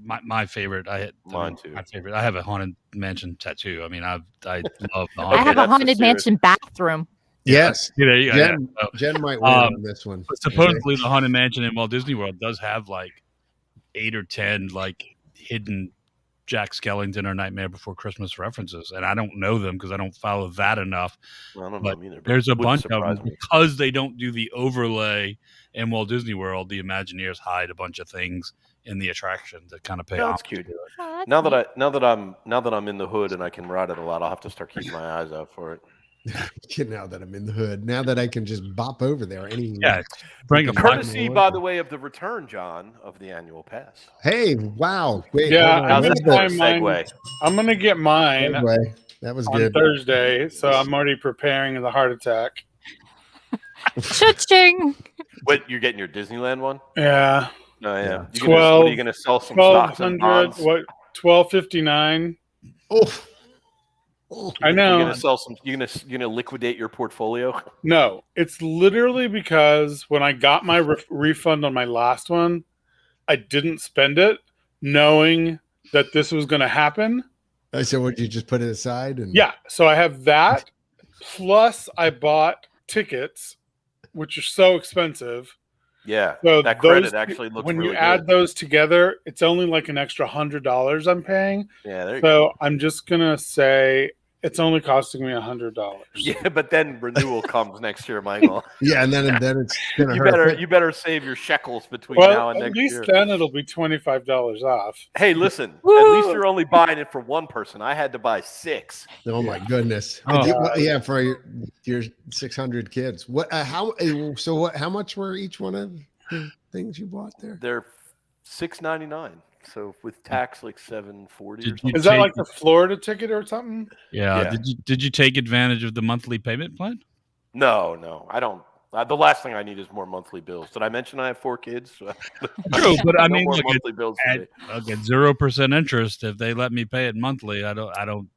my favorite. Mine too. My favorite. I have a Haunted Mansion tattoo. I mean, I love the I have a Haunted Mansion bathroom. Yes, Jen might win on this one. But supposedly, the Haunted Mansion in Walt Disney World does have like 8 or 10 like hidden Jack Skellington or Nightmare Before Christmas references, and I don't know them because I don't follow that enough. Well, I don't know either, there's a bunch of them because they don't do the overlay in Walt Disney World. The Imagineers hide a bunch of things in the attractions that kind of pay off. That's cute. Now that I'm in the hood and I can ride it a lot, I'll have to start keeping my eyes out for it. Now that I'm in the hood, now that I can just bop over there. Bring a courtesy, by the way, of the return, John, of the annual pass. Hey, wow! Wait, I'm gonna get mine. That was on good. Thursday, so I'm already preparing the heart attack. Cha-ching! Wait, you're getting your Disneyland one? Yeah. Oh yeah. What are you gonna sell some stocks and bonds? What? $12.59. Oh. I know. You're gonna sell some. You're gonna liquidate your portfolio. No, it's literally because when I got my refund on my last one, I didn't spend it, knowing that this was going to happen. So would you just put it aside? Yeah. So I have that. Plus, I bought tickets, which are so expensive. Yeah. So that credit actually looks. When really you add those together, it's only like an extra $100 I'm paying. Yeah. There you go. I'm just gonna say. It's only costing me $100. Yeah, but then renewal comes next year, Michael. Yeah, and then it's gonna hurt. You better save your shekels between now and next year. At least then it'll be $25 off. Hey, listen, at least you're only buying it for one person. I had to buy 6. Oh my goodness! Yeah, for your 600 kids. What? How much were each one of the things you bought there? They're $6.99. So with tax, like $7.40. Is that like the Florida ticket or something? Yeah. Did you take advantage of the monthly payment plan? No, I don't. The last thing I need is more monthly bills. Did I mention I have 4 kids? True, but I mean, monthly bills. I'll get 0% interest if they let me pay it monthly. I don't.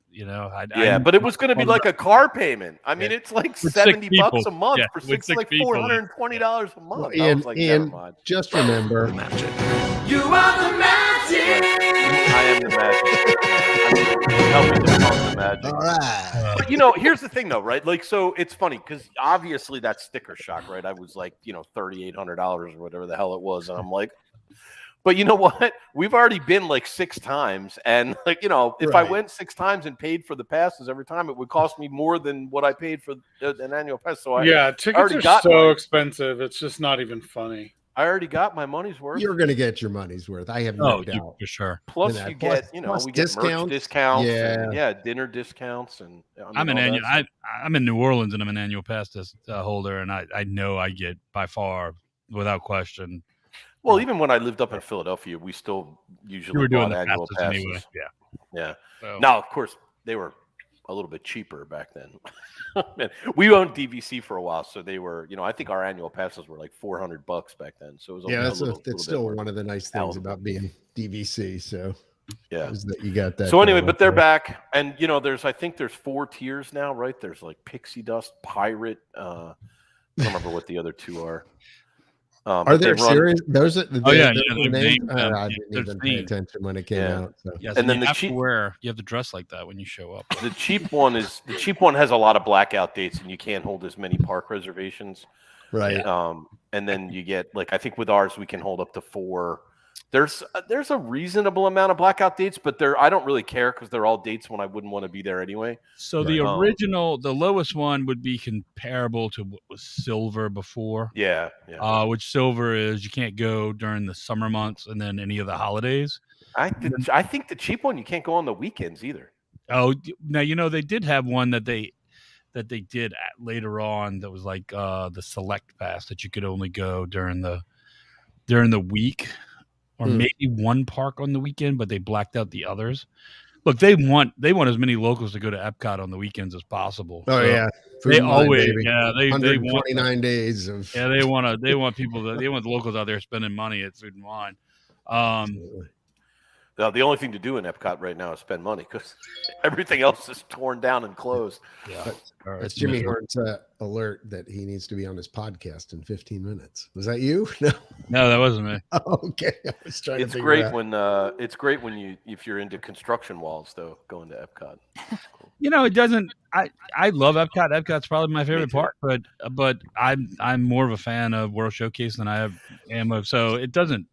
But it was going to be like a car payment. I mean, it's like $70 a month for six, like $420 a month. Well, Ian, just remember, you are the magic. I am the magic. Help me define the magic. All right. But here's the thing, though, right? Like, so it's funny because obviously that's sticker shock, right? I was like, $3,800 or whatever the hell it was, and I'm like. But you know what? We've already been like 6 times. And if I went 6 times and paid for the passes every time, it would cost me more than what I paid for an annual pass. So tickets are so expensive. It's just not even funny. I already got my money's worth. You're going to get your money's worth. I have no doubt. For sure. Plus we get merch discounts. Yeah. Dinner discounts. And I'm in New Orleans and I'm an annual pass holder. And I know I get by far, without question. Well, even when I lived up in Philadelphia, we still usually bought annual passes. Anyway. Yeah. So. Now, of course, they were a little bit cheaper back then. We owned DVC for a while, so they were, I think our annual passes were like $400 back then. So it was that's still one of the nice things about being DVC. So is that you got that. So anyway, but they're back, and I think there's 4 tiers now, right? There's like Pixie Dust, Pirate. I don't remember what the other 2 are. Are there serious? Those are I didn't even pay attention when it came out. So. Yes, and then you have to dress like that when you show up. The cheap one has a lot of blackout dates, and you can't hold as many park reservations. Right. And then you get I think with ours we can hold up to 4 There's a reasonable amount of blackout dates, but I don't really care because they're all dates when I wouldn't want to be there anyway. So the original, the lowest one would be comparable to what was silver before. Yeah. Which silver is you can't go during the summer months and then any of the holidays. I think the cheap one you can't go on the weekends either. Oh, now they did have one that they did later on that was like the select pass that you could only go during the week. Or maybe one park on the weekend, but they blacked out the others. Look, they want as many locals to go to Epcot on the weekends as possible. Oh, so yeah. They always, they want 129 days of. Yeah, they want the locals out there spending money at Food and Wine. Now, the only thing to do in Epcot right now is spend money because everything else is torn down and closed. Yeah. That's Jimmy Horn's alert that he needs to be on his podcast in 15 minutes. Was that you? No, that wasn't me. Okay. I was trying to figure it out. It's great when if you're into construction walls, though, going to Epcot. Cool. It doesn't. I love Epcot. Epcot's probably my favorite park, but I'm more of a fan of World Showcase than I am of. So it doesn't.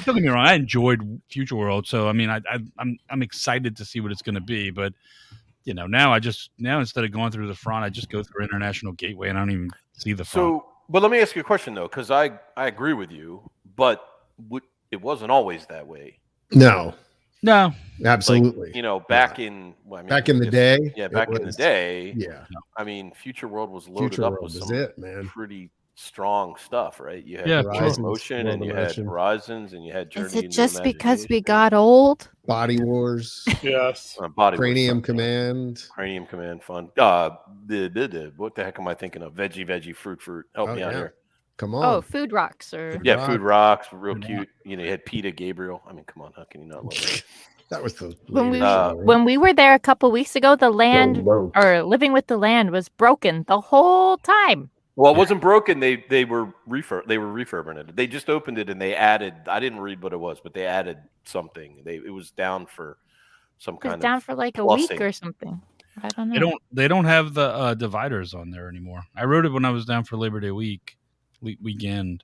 Don't get me wrong. I enjoyed Future World, so I mean, I'm excited to see what it's going to be. But now instead of going through the front, I just go through International Gateway, and I don't even see the front. So, but let me ask you a question though, because I agree with you, but it wasn't always that way. No, Like, absolutely. back in the day. Yeah, back in the day. Yeah. I mean, Future World was loaded up with some pretty strong stuff, right? You had Motion and you had Horizons and you had Journey. Is it just because we got old? Body Wars. Yes. Cranium Command. Cranium Command fun. What the heck am I thinking of? Veggie, fruit. Help me out here. Come on. Oh, Food Rocks Food Rocks, real cute. You had Peter Gabriel. I mean, come on, how can you not love that? That was the when we were there a couple weeks ago, the land or Living with the Land was broken the whole time. Well, it wasn't broken. They were refurbing it. They just opened it and they added. I didn't read what it was, but they added something. It was down for some kind of. Down for like a week or something. I don't know. They don't have the dividers on there anymore. I wrote it when I was down for Labor Day weekend.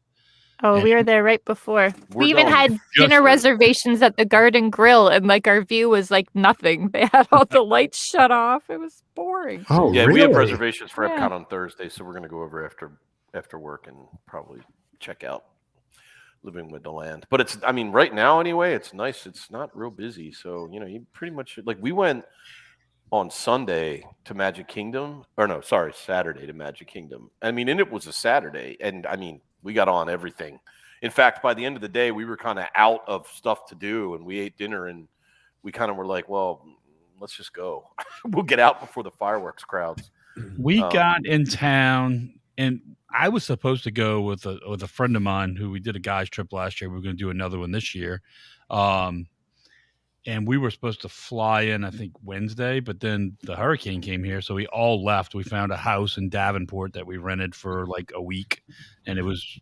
Oh, we were there right before. We even had dinner reservations at the Garden Grill, and like our view was like nothing. They had all the lights shut off. It was boring. Oh, yeah, really? We have reservations for Epcot on Thursday, so we're going to go over after work and probably check out Living with the Land. But right now anyway, it's nice. It's not real busy, so you pretty much we went on Sunday to Magic Kingdom, Saturday to Magic Kingdom. And it was a Saturday, and we got on everything. In fact, by the end of the day, we were kind of out of stuff to do, and we ate dinner, and we kind of were like, well, let's just go. We'll get out before the fireworks crowds. We got in town, and I was supposed to go with a friend of mine who we did a guys trip last year. We're going to do another one this year. And we were supposed to fly in, I think, Wednesday, but then the hurricane came here, so we all left. We found a house in Davenport that we rented for like a week, and it was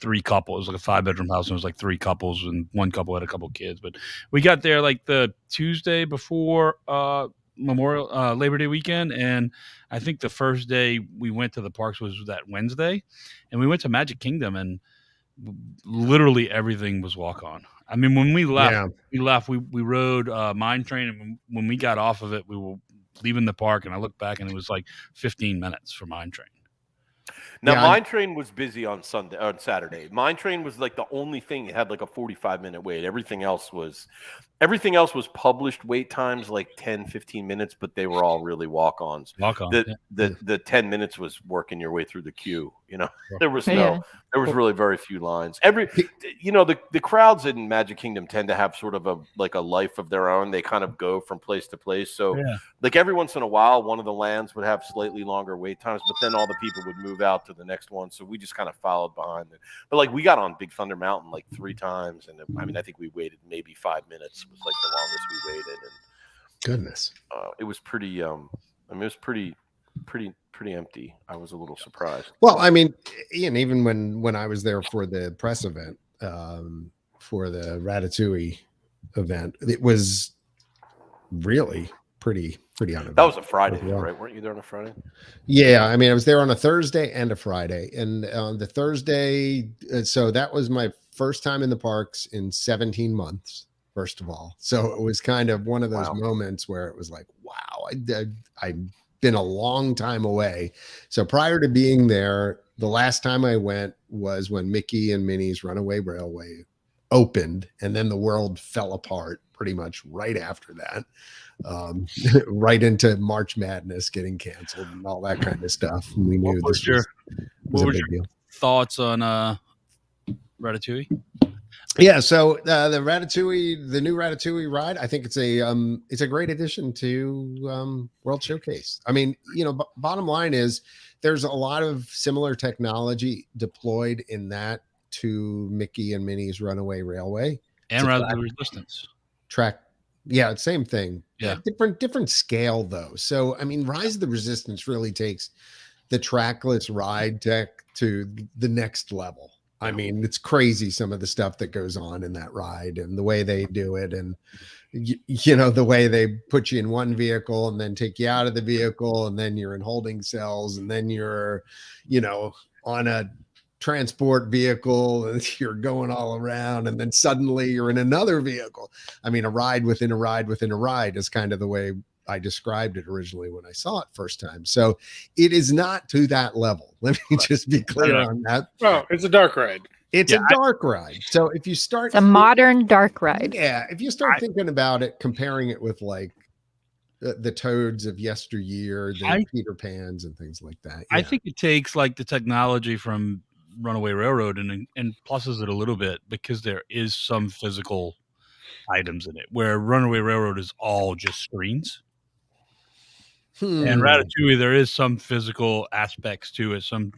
3 couples. It was like a 5-bedroom house, and it was like 3 couples, and one couple had a couple kids. But we got there like the Tuesday before Labor Day weekend, and I think the first day we went to the parks was that Wednesday, and we went to Magic Kingdom, and literally everything was walk on. When we left, we rode Mine Train, and when we got off of it, we were leaving the park, and I looked back, and it was like 15 minutes for Mine Train. Now, Mine Train was busy on Saturday. Mine Train was like the only thing that had like a 45-minute wait. Everything else was published wait times like 10, 15 minutes, but they were all really walk-ons. The 10 minutes was working your way through the queue. There was really very few lines. The crowds in Magic Kingdom tend to have sort of a life of their own. They kind of go from place to place. So like every once in a while, one of the lands would have slightly longer wait times, but then all the people would move out to the next one. So we just kind of followed behind it. But like we got on Big Thunder Mountain like 3 times. And I think we waited maybe 5 minutes. It was like the longest we waited. And goodness. It was pretty, it was pretty empty. I was a little surprised. Well, Ian, even when I was there for the press event, for the Ratatouille event, it was really pretty uneventful. That was a Friday, right? Weren't you there on a Friday? Yeah, I was there on a Thursday and a Friday, and on the Thursday, so that was my first time in the parks in 17 months. First of all, so it was kind of one of those moments where it was like, wow, I've been a long time away. So prior to being there, the last time I went was when Mickey and Minnie's Runaway Railway opened, and then the world fell apart pretty much right after that, right into March Madness getting canceled and all that kind of stuff. And we knew this was a big deal. Thoughts on Ratatouille? Yeah, so the Ratatouille, the new Ratatouille ride, I think it's a great addition to World Showcase. I mean, you know, bottom line is there's a lot of similar technology deployed in that to Mickey and Minnie's Runaway Railway and Rise of the Resistance. Yeah, same thing. Yeah, different scale though. So I mean, Rise of the Resistance really takes the trackless ride tech to the next level. I mean, it's crazy some of the stuff that goes on in that ride and the way they do it. And, you know, the way they put you in one vehicle and then take you out of the vehicle and then you're in holding cells and then you're, you know, on a transport vehicle and you're going all around and then suddenly you're in another vehicle. I mean, a ride within a ride within a ride is kind of the way I described it originally when I saw it first time. So it is not to that level. Let me just be clear on that. Oh, it's a dark ride. It's a dark ride. So if you start, it's a modern dark ride. Yeah. If you start thinking about it, comparing it with like the Toads of yesteryear, the Peter Pans and things like that. I think it takes like the technology from Runaway Railroad and pluses it a little bit because there is some physical items in it where Runaway Railroad is all just screens. And Ratatouille, there is some physical aspects to it. Some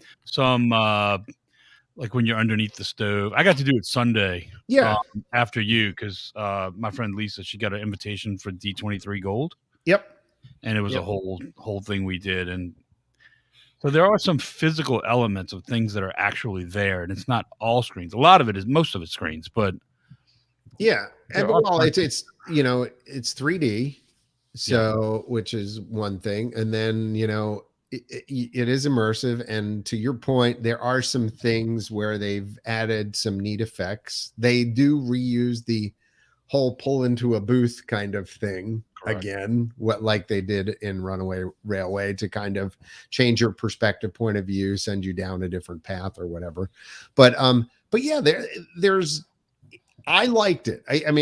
like when you're underneath the stove. I got to do it Sunday. Yeah. After you, because my friend Lisa, she got an invitation for D23 Gold. Yep. And it was a whole thing we did, and so there are some physical elements of things that are actually there, and it's not all screens. A lot of it is, most of it's screens, but yeah, and well, it's you know, it's 3D. So, which is one thing. And then, you know, it is immersive. And to your point, there are some things where they've added some neat effects. They do reuse the whole pull into a booth kind of thing again, like they did in Runaway Railway, to kind of change your perspective, point of view, send you down a different path or whatever. But yeah, there's, I liked it. I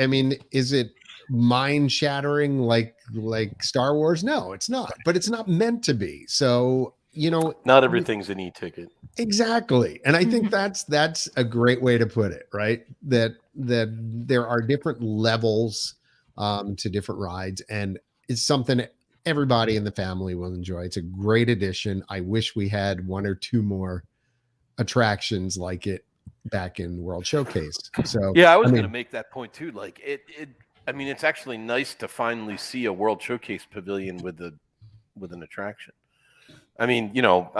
mean, is it mind shattering like Star Wars? No, it's not, but it's not meant to be. So, you know, not everything's an e-ticket. Exactly. And I think that's a great way to put it, right? That there are different levels to different rides, and it's something everybody in the family will enjoy. It's a great addition. I wish we had one or two more attractions like it back in World Showcase. So yeah, I was going to make that point too. Like I mean, it's actually nice to finally see a World Showcase pavilion with an attraction. I mean, you know,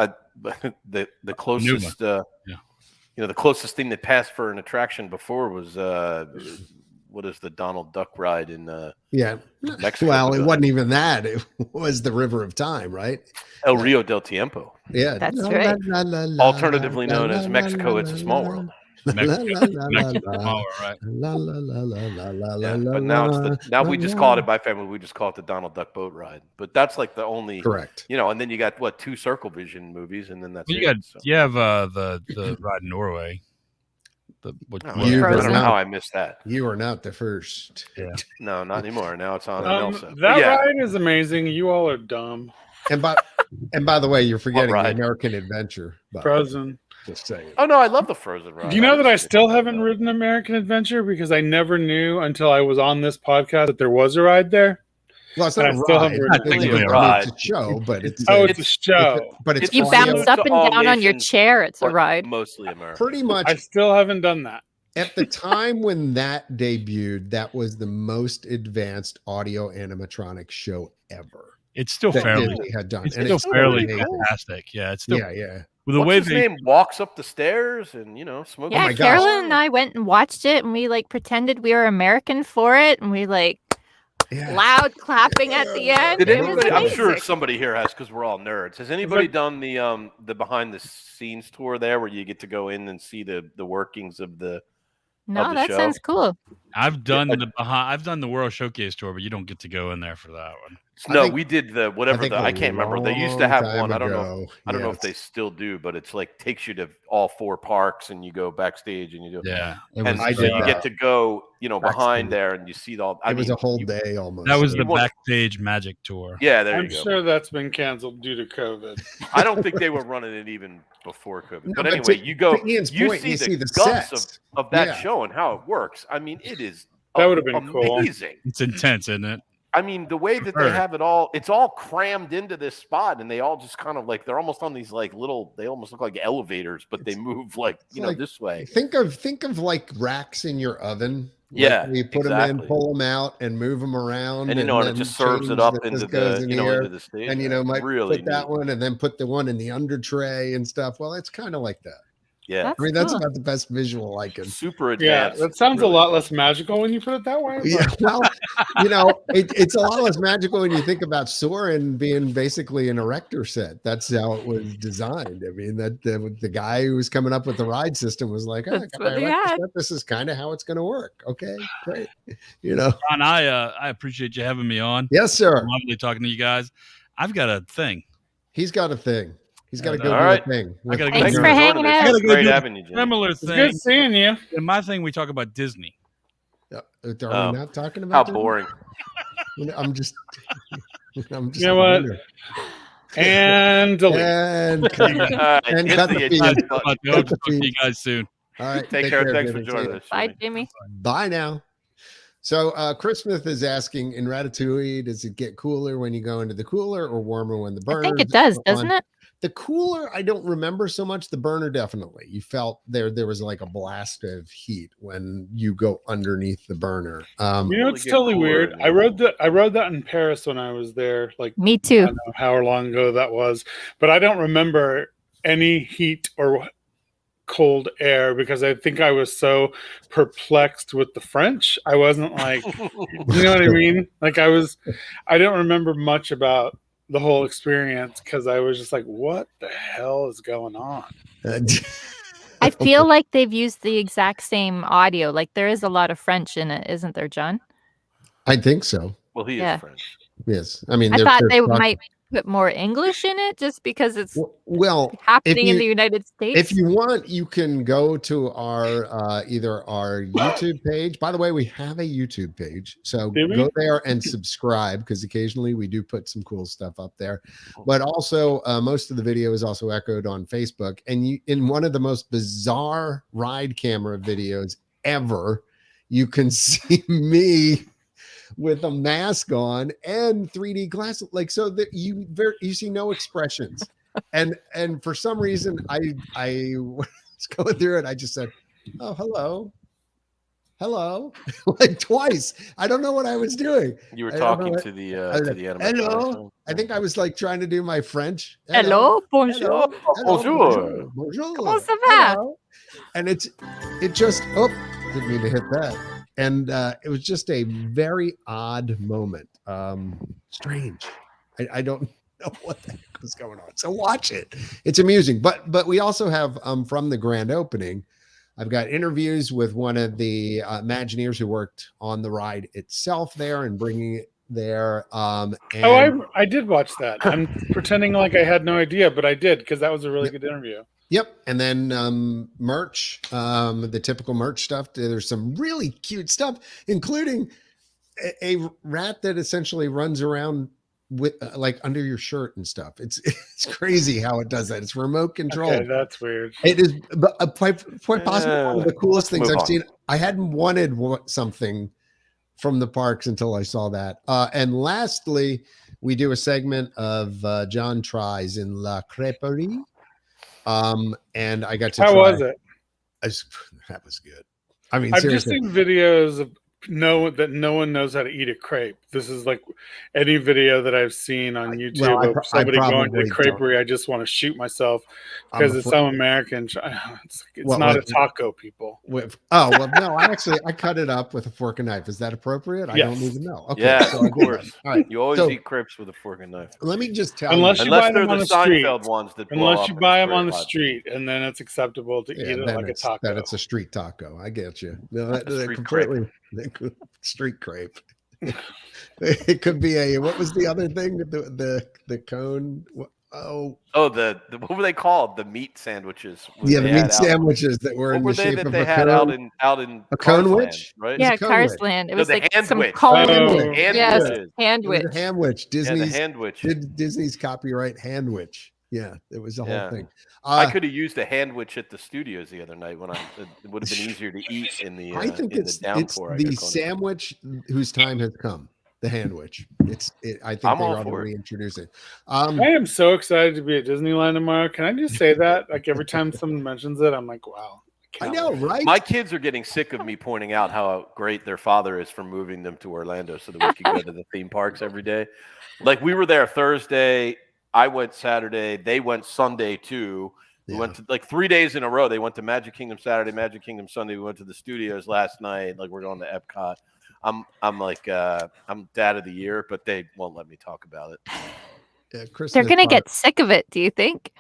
the closest, you know, the closest thing that passed for an attraction before was what is the Donald Duck ride in Mexico? Well, it wasn't even that. It was the River of Time, right? El Rio del Tiempo. Yeah, that's right. Alternatively known as Mexico, It's a Small World. But now we just call it, my family, we just call it the Donald Duck boat ride. But that's like the only, correct. You know, and then you got 2 Circle Vision movies, and then that's you have the ride in Norway. I don't know how I missed that. You are not the first. Yeah. No, not anymore. Now it's on Elsa. That ride is amazing. You all are dumb. And by the way, you're forgetting the American Adventure. Frozen. Just saying. Oh no, I love the Frozen ride. Do you know that I still haven't ridden American Adventure because I never knew until I was on this podcast that there was a ride there? Well, it's not a ride. It's a show, but it's a show. But it's you bounce up and down on your chair. It's a ride. Mostly American. Pretty much. I still haven't done that. At the time when that debuted, that was the most advanced audio animatronic show ever. It's still fairly Disney had done. It's still fairly fantastic. Yeah, it's still With the way his name walks up the stairs and, you know, smoke. Yeah, Carolyn and I went and watched it, and we like pretended we were American for it, and we like loud clapping at the end. Did It was anybody? I'm sure amazing. somebody here has because we're all nerds. Has anybody done the behind the scenes tour there where you get to go in and see the workings of the No, the that show? sounds cool. I've done the World Showcase tour, but you don't get to go in there for that one. No, we did the whatever I can't remember. They used to have one. I don't know. I don't know if Yes. they still do, but it's like takes you to all 4 parks and you go backstage and you do. Yeah, And I so did you get to go, behind there and you see all. It was a whole day almost. That was the backstage magic tour. Yeah, there I'm you go. sure that's been canceled due to COVID. I don't think they were running it even before COVID. No, but but anyway, you go, to Ian's you point, see you the see the guts sets. of that Yeah. show and how it works. I mean, it is That would have been cool. amazing. It's intense, isn't it? I mean, the way that they have it all, it's all crammed into this spot, and they all just kind of like they're almost on these like little. They almost look like elevators, but they move like like- this way. Think of like racks in your oven. Yeah, where you put them in, pull them out, and move them around, And and it just serves it change up that into this goes in here, into the stage. and might really put that neat. one, and then put the one in the under tray and stuff. Well, it's kind of like that. Yeah, I mean, that's cool. about the best visual I can. super Yeah, advanced. that sounds really a lot cool. less magical when you put it that way. Yeah, well, it's a lot less magical when you think about Soren being basically an erector set. That's how it was designed. I mean, that the guy who was coming up with the ride system was like, "Oh, I That's got my what he erector had. set. This is kind of how it's going to work." Okay, great. John, I appreciate you having me on. Yes, sir. Lovely talking to you guys. I've got a thing. He's got a thing. He's got to go All do right. a thing. I gotta go Thanks do for it. hanging out. I gotta go Great do having you, Jimmy. similar It's thing. good seeing you. In my thing, we talk about Disney. Are we Oh, not talking How about Disney? boring. I'm just. You know what? And delete. And cut, and Hit cut the the edge feed. button. I'll Cut talk the to you feed. guys soon. All right. Take care. Thanks for Jimmy. joining See ya. us. Bye, Jimmy. Jimmy. Bye now. So Chris Smith is asking, in Ratatouille, does it get cooler when you go into the cooler or warmer when the I burner? think it does, doesn't it? The cooler, I don't remember so much. The burner, definitely. You felt there was like a blast of heat when you go underneath the burner. It's totally weird. I rode that in Paris when I was there. Like Me I too. don't know how long ago that was, but I don't remember any heat or cold air because I think I was so perplexed with the French. I wasn't like, you know what I mean? Like I don't remember much about the whole experience because I was just like, what the hell is going on? I feel like they've used the exact same audio. Like there is a lot of French in it, isn't there, John? I think so. Well, he Yeah. is French. Yes. I mean, I thought they talking- might put more English in it just because it's Well, happening in you- the United States. if you want, you can go to our either our YouTube page. By the way, we have a YouTube page, so Do we? go there and subscribe because occasionally we do put some cool stuff up there. But also, most of the video is also echoed on Facebook. And in one of the most bizarre ride camera videos ever, you can see me with a mask on and 3D glasses, like so that you see no expressions. And for some reason, I was going through it. I just said, "Oh, hello," like twice. I don't know what I was doing. You were I don't know talking what- to the Hello. animatronics. I think I was like trying to do my French. Hello, bonjour. Bonjour. Bonjour. Comment ça va? Hello. And it just didn't mean to hit that. And it was just a very odd moment. Strange. I don't know what the heck was going on. So watch it. It's amusing. But we also have from the grand opening, I've got interviews with one of the Imagineers who worked on the ride itself there and bringing it there. And I did watch that. I'm pretending like I had no idea, but I did because that was a really good interview. Yep. And then merch, the typical merch stuff. There's some really cute stuff, including a rat that essentially runs around with like under your shirt and stuff. It's crazy how it does that. It's remote control. Okay, that's weird. It is quite possibly one of the coolest things move I've on. seen. I hadn't wanted something from the parks until I saw that. And lastly, we do a segment of John tries in La Crêperie. And I got to How try. was it? That was good. I mean, I've just seriously. seen videos of know that no one knows how to eat a crepe. This is like any video that I've seen on YouTube of somebody going to the creperie. I just want to shoot myself because it's some American. It's not a taco, people. No, I cut it up with a fork and knife. Is that appropriate? I don't even know. Okay, yeah, so of course. All right. You always eat crepes with a fork and knife. Let me just tell unless you, buy them on the street, ones that unless you buy them on the street, and then it's acceptable to eat it like a taco. Then it's a street taco. I get you. No, completely. Street crepe. It could be what was the other thing? The cone. What were they called? The meat sandwiches. The meat sandwiches that were in the shape of a cone. out in a conewich, right? Yeah, Carsland. It was like some cone. Handwich. Handwich. Disney's handwich. Disney's copyright handwich. Yeah, it was the whole thing. I could have used a handwich at the studios the other night when it would have been easier to eat in the. I think it's the sandwich whose time has come. The handwich. I think they ought to reintroduce it. I am so excited to be at Disneyland tomorrow. Can I just say that? Like every time someone mentions it, I'm like, wow. I know, right? My kids are getting sick of me pointing out how great their father is for moving them to Orlando so that we can go to the theme parks every day. Like we were there Thursday. I went Saturday. They went Sunday too. We went to like 3 days in a row. They went to Magic Kingdom Saturday, Magic Kingdom Sunday. We went to the studios last night. Like we're going to Epcot. I'm like I'm dad of the year, but they won't let me talk about it. Yeah, they're gonna get sick of it. Do you think?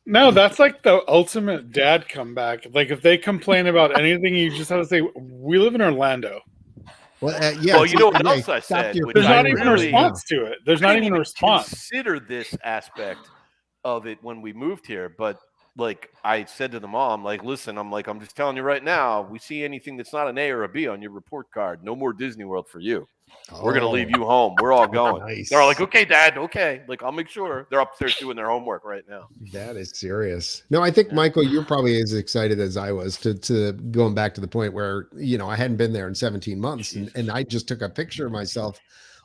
No, that's like the ultimate dad comeback. Like if they complain about anything, you just have to say, "We live in Orlando." Well, well, you know what else I said? There's not even a response to it. There's not even a response. Consider this aspect of it when we moved here, but like I said to the mom, like, listen, I'm just telling you right now, we see anything that's not an A or a B on your report card, no more Disney World for you. We're going to leave you home. We're all going. Nice. They're like, okay, Dad. Okay. Like, I'll make sure. They're upstairs doing their homework right now. That is serious. No, I think, Michael, you're probably as excited as I was to going back to the point where, I hadn't been there in 17 months. And I just took a picture of myself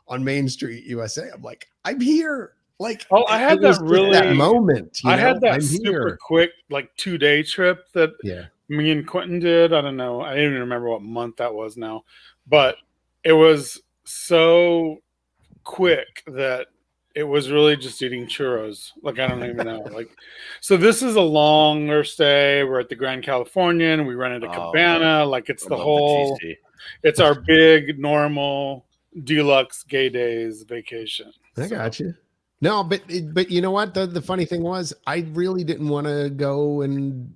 on Main Street, USA. I'm like, I'm here. Like, I had that moment. I had that super quick, like 2-day trip that me and Quentin did. I don't know. I don't even remember what month that was now, but it was so quick that it was really just eating churros. Like, I don't even know. Like, so this is a longer stay. We're at the Grand Californian. We rented a cabana. Like, it's it's our big, normal, deluxe gay days vacation. I got you. No, but you know what? The funny thing was, I really didn't want to go and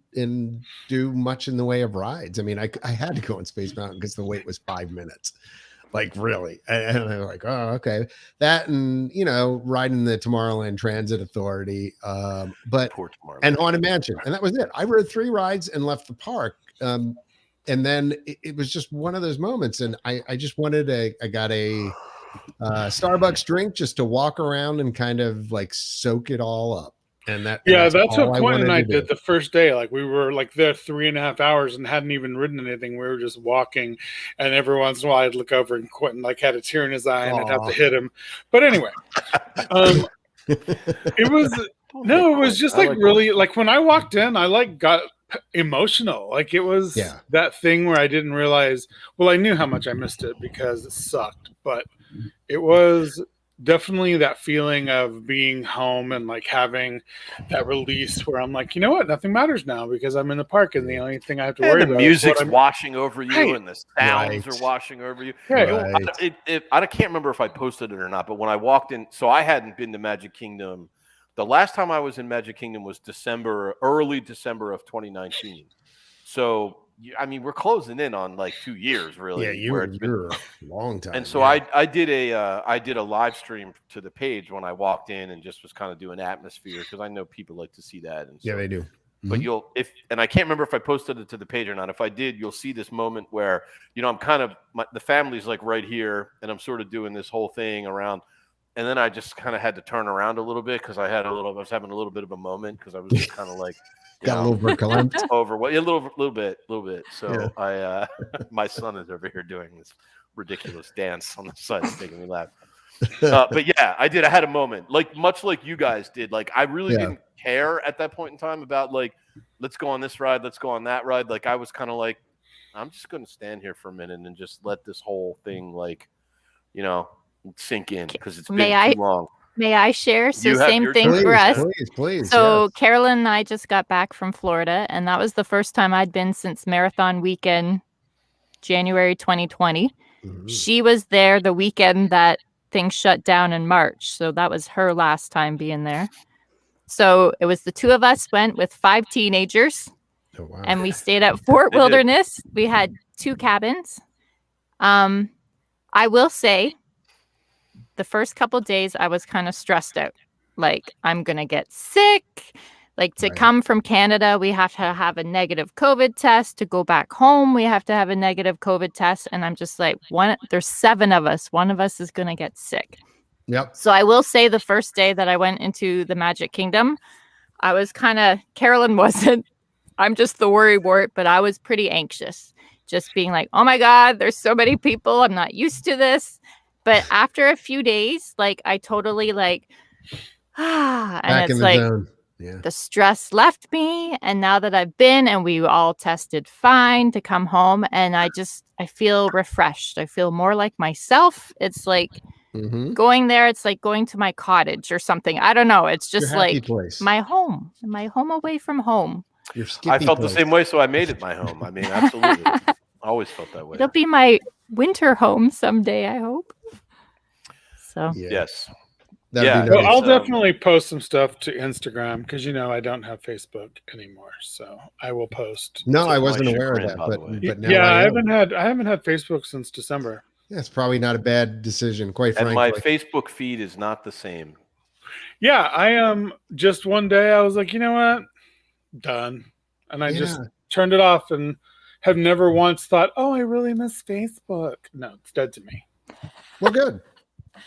do much in the way of rides. I mean, I had to go on Space Mountain because the wait was 5 minutes. Like, really. And I was like, oh, okay. That and, riding the Tomorrowland Transit Authority, and Haunted Mansion. And that was it. I rode 3 rides and left the park. And then it was just one of those moments. And I just I got a Starbucks drink just to walk around and kind of like soak it all up. And that's what Quentin and I did the first day. Like we were like there 3.5 hours and hadn't even ridden anything. We were just walking, and every once in a while I'd look over and Quentin like had a tear in his eye and I'd have to hit him. But anyway, it was just like really like when I walked in, I like got emotional. Like it was that thing where I didn't realize. Well, I knew how much I missed it because it sucked, but it was definitely that feeling of being home and like having that release where I'm like, you know what, nothing matters now because I'm in the park and the only thing I have to worry about. The music's washing over you and the sounds are washing over you. I can't remember if I posted it or not, but when I walked in, so I hadn't been to Magic Kingdom. The last time I was in Magic Kingdom was early December of 2019. So I mean, we're closing in on like 2 years, really. Yeah, you're a long time. And so I did a live stream to the page when I walked in and just was kind of doing atmosphere because I know people like to see that. And so, they do. But and I can't remember if I posted it to the page or not. If I did, you'll see this moment where I'm kind of the family's like right here, and I'm sort of doing this whole thing around. And then I just kind of had to turn around a little bit because I was having a little bit of a moment because I was just kind of like. Got a little verklempt. A little bit. So my son is over here doing this ridiculous dance on the side, making me laugh. But yeah, I did. I had a moment, like much like you guys did. Like I really didn't care at that point in time about like, let's go on this ride, let's go on that ride. Like I was kind of like, I'm just going to stand here for a minute and just let this whole thing, sink in because it's been too long. May I share? So You have same your thing turn. for us. Please. So yes. Carolyn and I just got back from Florida, and that was the first time I'd been since Marathon Weekend, January 2020. Mhm. She was there the weekend that things shut down in March. So that was her last time being there. So it was the two of us went with 5 teenagers. Oh, wow. And we stayed at Fort Wilderness. We had 2 cabins. I will say the first couple days I was kind of stressed out. Like, I'm going to get sick. Like, to come from Canada, we have to have a negative COVID test. To go back home, we have to have a negative COVID test. And I'm just like, there's 7 of us. One of us is going to get sick. Yep. So I will say the first day that I went into the Magic Kingdom, I was Carolyn wasn't. I'm just the worrywart, but I was pretty anxious. Just being like, oh my God, there's so many people. I'm not used to this. But after a few days, like, I totally and Back it's in the like zone. Yeah. the stress left me. And now that I've been and we all tested fine to come home, and I feel refreshed. I feel more like myself. It's like going there. It's like going to my cottage or something. I don't know. It's just like place. my home away from home. I felt the same way, so I made it my home. I mean, absolutely. I always felt that way. It'll be my winter home someday, I hope. So yes. That'd be Well, nice. I'll definitely post some stuff to Instagram because I don't have Facebook anymore, so I will post. No, I wasn't aware of that, but now I haven't had Facebook since December. Yeah, it's probably not a bad decision, quite frankly. And my Facebook feed is not the same. Yeah, I just one day I was like, you know what? Done. And I just turned it off and have never once thought, oh, I really miss Facebook. No, it's dead to me. Well, good.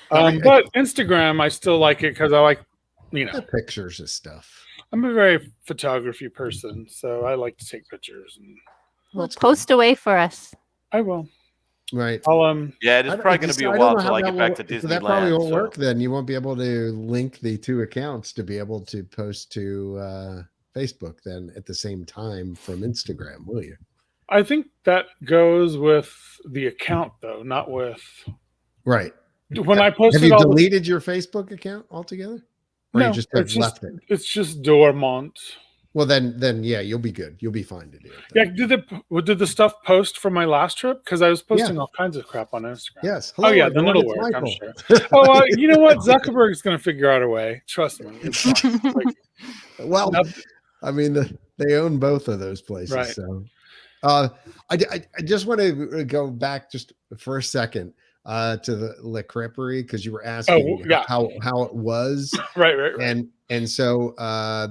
But Instagram, I still like it because I like, the pictures and stuff. I'm a very photography person, so I like to take pictures. And we'll post away for us. I will. Right. Yeah, it is probably going to be a while until I get back to Disneyland. So that probably won't work then. You won't be able to link the 2 accounts to be able to post to Facebook then at the same time from Instagram, will you? I think that goes with the account, though, not with... Right. When I posted, have you deleted your Facebook account altogether? Or no, you just left it? It's just dormant. Well, then, yeah, you'll be good. You'll be fine to do it. Yeah, did the stuff post from my last trip? Because I was posting all kinds of crap on Instagram. Yes. Hello, then it'll work. I'm sure. Oh, you know what? Zuckerberg's going to figure out a way. Trust me. It's fine. Well, I mean, they own both of those places. Right. So, I just want to go back just for a second to the La Creperie because you were asking how it was. Right. And so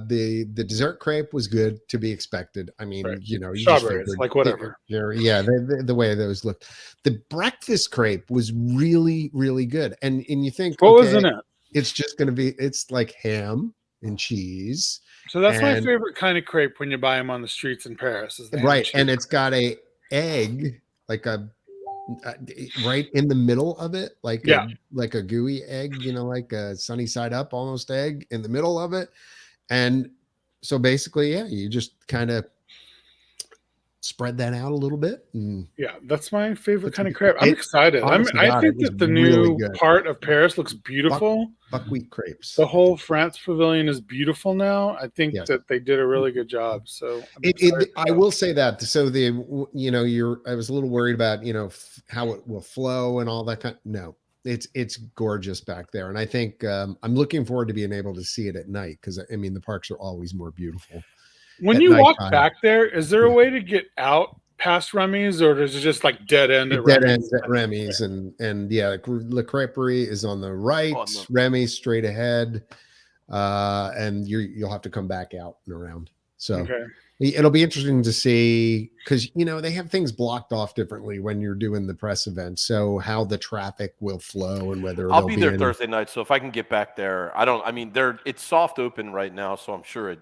the dessert crepe was good, to be expected. I mean, you strawberries, like whatever. The way those looked. The breakfast crepe was really, really good. And you think, what was in it? It's just going to be, it's like ham and cheese. So that's my favorite kind of crepe when you buy them on the streets in Paris. Is the right, and it's got a egg, like a right in the middle of it, like a gooey egg, like a sunny side up almost egg in the middle of it. And so basically, you just kind of spread that out a little bit. And that's my favorite kind of crepe. I'm excited. I think that the new part of Paris looks beautiful. Buckwheat crepes. The whole France Pavilion is beautiful now. I think that they did a really good job. So I will say that. So I was a little worried about how it will flow and all that kind. No, it's gorgeous back there, and I think I'm looking forward to being able to see it at night because I mean the parks are always more beautiful. When you walk back there, is there a way to get out past Remy's, or is it just like dead end at Remy's? Dead ends at Remy's, and La Creperie is on the right, Remy's straight ahead, and you'll have to come back out and around. So it'll be interesting to see because they have things blocked off differently when you're doing the press event. So how the traffic will flow and whether I'll be there Thursday night. So if I can get back there, it's soft open right now, so I'm sure it.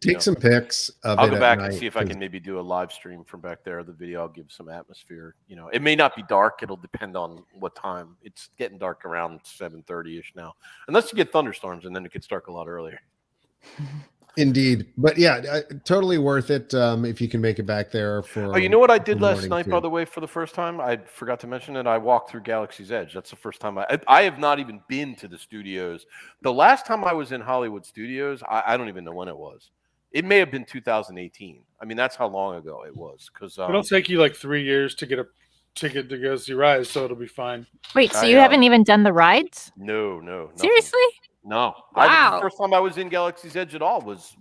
Take some pics of I'll go back and see if I can maybe do a live stream from back there. The video, I'll give some atmosphere. It may not be dark. It'll depend on what time. It's getting dark around 7:30ish now, unless you get thunderstorms, and then it gets dark a lot earlier. Indeed. But yeah, totally worth it if you can make it back there for. Oh, you know what I did last night, by the way, for the first time? I forgot to mention it. I walked through Galaxy's Edge. That's the first time I have not even been to the studios. The last time I was in Hollywood Studios, I don't even know when it was. It may have been 2018. I mean, that's how long ago it was. Because it'll take you like 3 years to get a ticket to go see Rise, so it'll be fine. Wait, so you haven't even done the rides? No. Nothing. Seriously? No. Wow. The first time I was in Galaxy's Edge at all was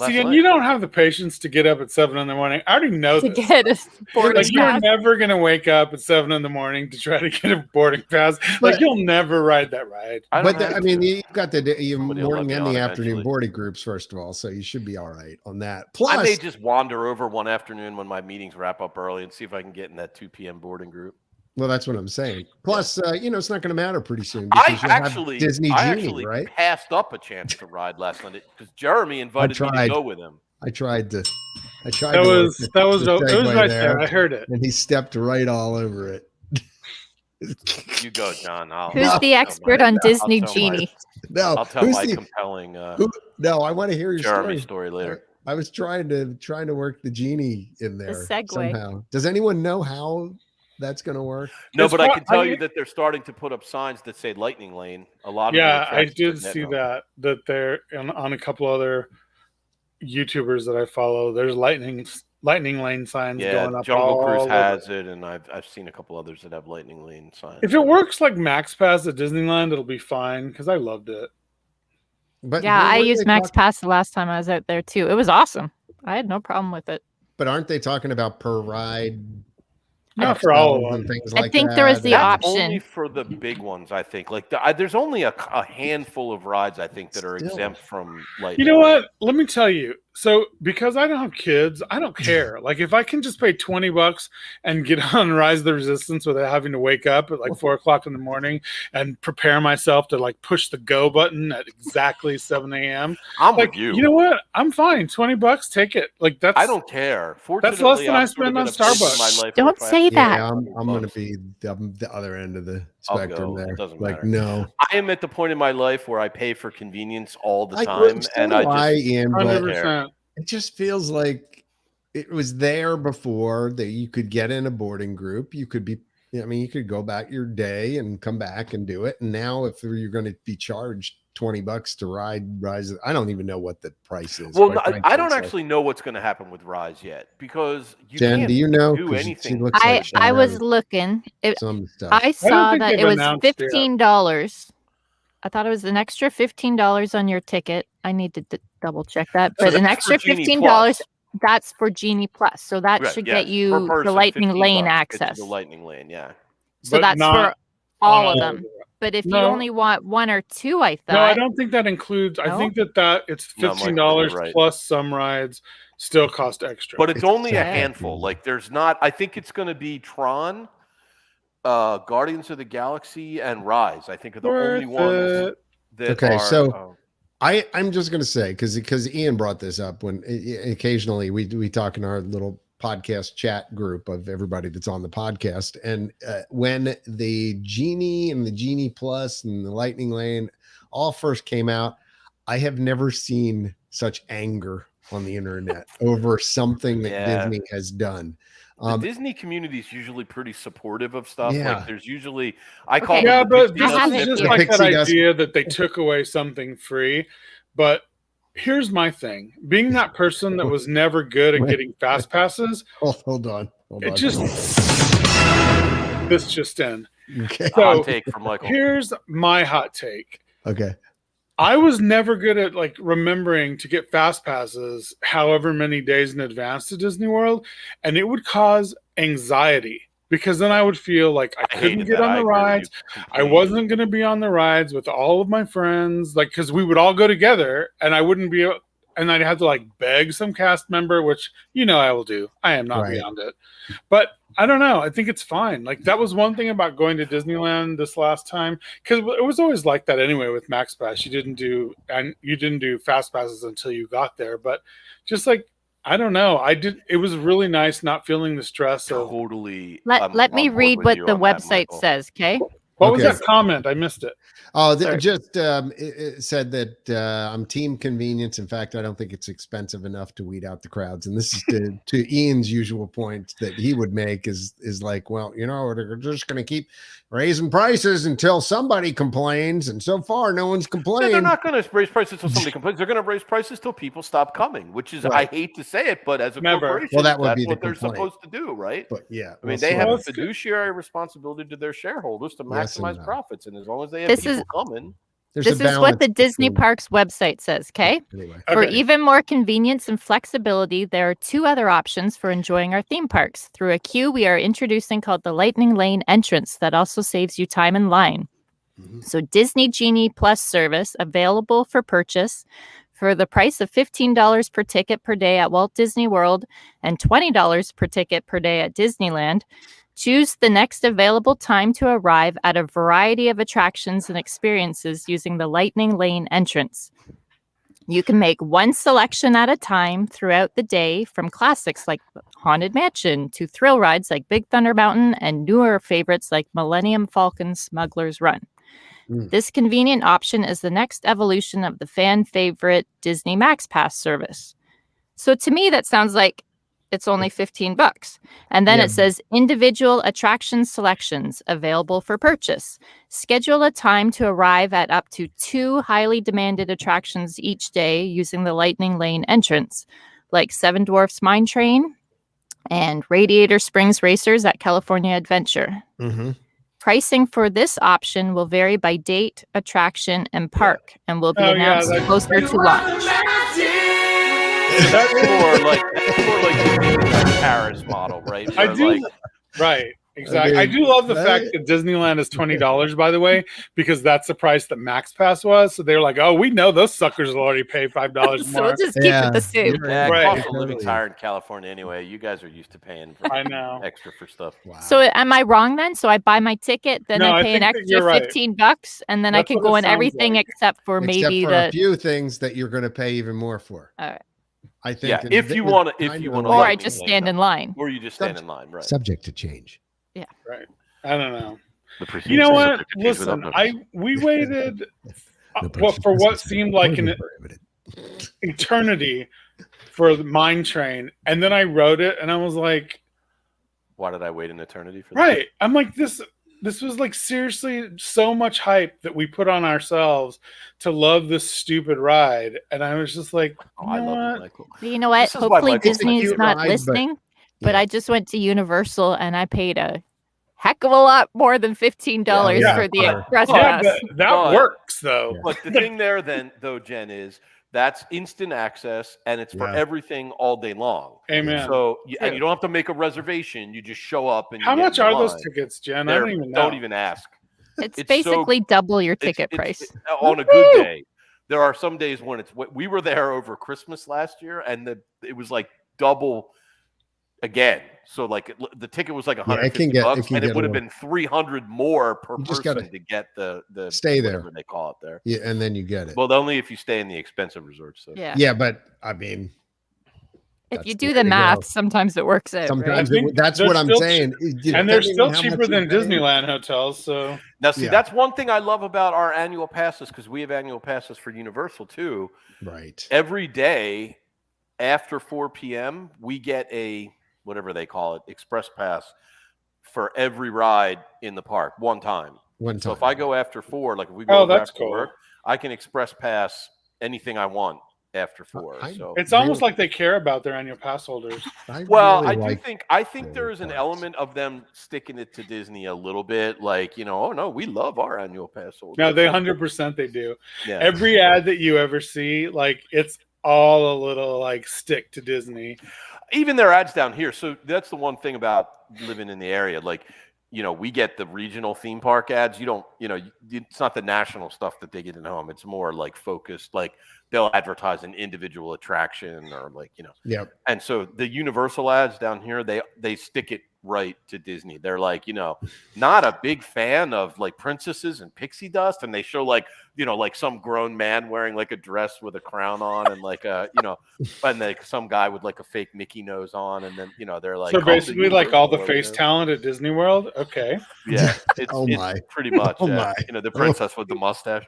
See, and you don't have the patience to get up at 7 in the morning. I already know To this. get a boarding Like, you're pass. never going to wake up at 7 in the morning to try to get a boarding pass. Like, you'll never ride that ride. I mean, you've got the Somebody will let morning me and on the afternoon eventually. boarding groups, first of all, so you should be all right on that. Plus, I may just wander over one afternoon when my meetings wrap up early and see if I can get in that 2 p.m. boarding group. well, that's what I'm saying. Plus, it's not going to matter pretty soon. I Because you'll have actually Disney Genie, right? passed up a chance to ride last night because Jeremy invited me to go with him. I tried to. It was right there. I heard it. And he stepped right all over it. You go, John. Who's the expert on Disney Genie? No, I'll tell my compelling. No, I want to hear your Jeremy story later. I was trying to work the genie in there segue. somehow. Does anyone know how that's going to work? No, but I can tell you that they're starting to put up signs that say Lightning Lane. A lot of I did see that they're on a couple other YouTubers that I follow. There's lightning lane signs going up. Jungle Cruise has it, and I've seen a couple others that have lightning lane signs. If it works like Max Pass at Disneyland, it'll be fine because I loved it. But yeah, I used Max Pass the last time I was out there too. It was awesome. I had no problem with it. But aren't they talking about per ride? Not for all of them. Things I think there is the option. Only for the big ones, I think. Like there's only a handful of rides I think that are exempt from lightning. You know what? Let me tell you. So because I don't have kids, I don't care. Like if I can just pay $20 and get on Rise of the Resistance without having to wake up at like 4:00 in the morning and prepare myself to like push the go button at exactly 7 a.m. I'm like, with you. You know what? I'm fine. $20, take it. Like that's. I don't care. Fortunately, that's less than I spend on Starbucks. Don't say that. Yeah, I'm going to be the other end of the spectrum there. It doesn't like matter. no. I am at the point in my life where I pay for convenience all the time, and I just Ian, but 100%. It just feels like it was there before that you could get in a boarding group. You could be, I mean, you could go back your day and come back and do it. And now if you're going to be charged $20 to ride Rise, I don't even know what the price is. Well, I don't actually know what's going to happen with Rise yet because you Jen, can't do you know? do anything. I was looking. I saw that it was $15. I thought it was an extra $15 on your ticket. I need to double check that, but an extra $15. That's for Genie Plus, so that should get you the Lightning Lane access. The Lightning Lane, yeah. So But that's for all of them. But if you No. only want one or two, I thought. No, I don't think that includes. I think that it's $15 plus some rides still cost extra. But it's only a handful. Like there's not. I think it's going to be Tron, Guardians of the Galaxy, and Rise. I think are the only ones that okay, are. So I'm just going to say because Ian brought this up when occasionally we talk in our little podcast chat group of everybody that's on the podcast, and when the Genie and the Genie Plus and the Lightning Lane all first came out, I have never seen such anger on the internet over something that Disney has done. The Disney community is usually pretty supportive of stuff. Yeah. Like there's usually, I call but this is just like that idea that they took away something free. But here's my thing: being that person that was never good at getting fast passes. Hold on. This just in. Okay. So hot take from Michael. Here's my hot take. Okay. I was never good at like remembering to get fast passes however many days in advance to Disney World, and it would cause anxiety because then I would feel like I couldn't get on the rides. I wasn't going to be on the rides with all of my friends, like because we would all go together, and I wouldn't be, and I'd have to like beg some cast member, which I will do. I am not beyond it, but I don't know. I think it's fine. Like that was one thing about going to Disneyland this last time, because it was always like that anyway with Max Pass. You didn't do fast passes until you got there. But just like I don't know, it was really nice not feeling the stress of totally. Let me read what the website says. Okay. What was that comment? I missed it. Oh, it said that I'm team convenience. In fact, I don't think it's expensive enough to weed out the crowds. And this is to Ian's usual point that he would make is like, well, they're just going to keep raising prices until somebody complains. And so far, no one's complained. They're not going to raise prices until somebody complains. They're going to raise prices till people stop coming, which is, I hate to say it, but as a corporation, that's what they're supposed to do, right? But yeah, I mean, they have a fiduciary responsibility to their shareholders to maximize profits. And as long as they have people coming. This is what the Disney Parks website says, okay? For even more convenience and flexibility, there are 2 other options for enjoying our theme parks. Through a queue we are introducing called the Lightning Lane entrance that also saves you time in line. So Disney Genie Plus service available for purchase for the price of $15 per ticket per day at Walt Disney World and $20 per ticket per day at Disneyland. Choose the next available time to arrive at a variety of attractions and experiences using the Lightning Lane entrance. You can make one selection at a time throughout the day, from classics like Haunted Mansion to thrill rides like Big Thunder Mountain and newer favorites like Millennium Falcon Smuggler's Run. This convenient option is the next evolution of the fan favorite Disney Max Pass service. So to me, that sounds like it's only $15. And then it says individual attraction selections available for purchase. Schedule a time to arrive at up to 2 highly demanded attractions each day using the Lightning Lane entrance, like Seven Dwarfs Mine Train and Radiator Springs Racers at California Adventure. Pricing for this option will vary by date, attraction, and park, and will be announced closer to launch. That's more like the Paris model, right? Right. Exactly. I do love the fact that Disneyland is $20, by the way, because that's the price that Max Pass was. So they're like, oh, we know those suckers will already pay $5 more. So we'll just keep it the same. Cost of living's higher in California anyway. You guys are used to paying extra for stuff. Wow. So am I wrong then? So I buy my ticket, then I pay an extra $15, and then I can go in everything except for a few things that you're going to pay even more for. All right. I think if you want to, or I just stand in line, or you just stand in line, right? Subject to change. Yeah. Right. I don't know. You know what? Listen, we waited for what seemed like an eternity for the Mine Train, and then I wrote it, and I was like, "Why did I wait an eternity for that?" Right. I'm like, this was like seriously so much hype that we put on ourselves to love this stupid ride, and I was just like, I love it, Michael. You know what? Hopefully Disney's not listening. But I just went to Universal and I paid a heck of a lot more than $15 for the Express Pass. That works, though. But the thing there, then, though, Jen, is that's instant access and it's for everything all day long. Amen. So, and you don't have to make a reservation. You just show up and how much are those tickets, Jen? I don't even know. Don't even ask. It's basically double your ticket price on a good day. There are some days when we were there over Christmas last year, and it was like double. Again, so like the ticket was like $150, and it would have been $300 more per person to get the stay there. They call it there, and then you get it. Well, only if you stay in the expensive resorts. So. Yeah, but I mean, if you do the math, sometimes it works out. Sometimes that's what I'm saying, and they're still cheaper than Disneyland hotels. So now, see, that's one thing I love about our annual passes, because we have annual passes for Universal too. Right. Every day after 4 p.m., we get a whatever they call it, express pass for every ride in the park one time. So if I go after 4, like if we go after work, I can express pass anything I want after 4. So it's almost like they care about their annual pass holders. I think there is an element of them sticking it to Disney a little bit, like, oh no, we love our annual pass holders. No, they 100% they do. Yeah. Every ad that you ever see, like it's all a little like stick to Disney. Even their ads down here. So that's the one thing about living in the area. Like, we get the regional theme park ads. You don't, it's not the national stuff that they get in home. It's more like focused, like they'll advertise an individual attraction or like, Yeah. And so the Universal ads down here, they stick it right to Disney. They're like, not a big fan of like princesses and pixie dust, and they show like, like some grown man wearing like a dress with a crown on, and like and like some guy with like a fake Mickey nose on, and then they're like, so basically like all the face talent at Disney World. Okay, yeah, it's pretty much the princess with the mustache,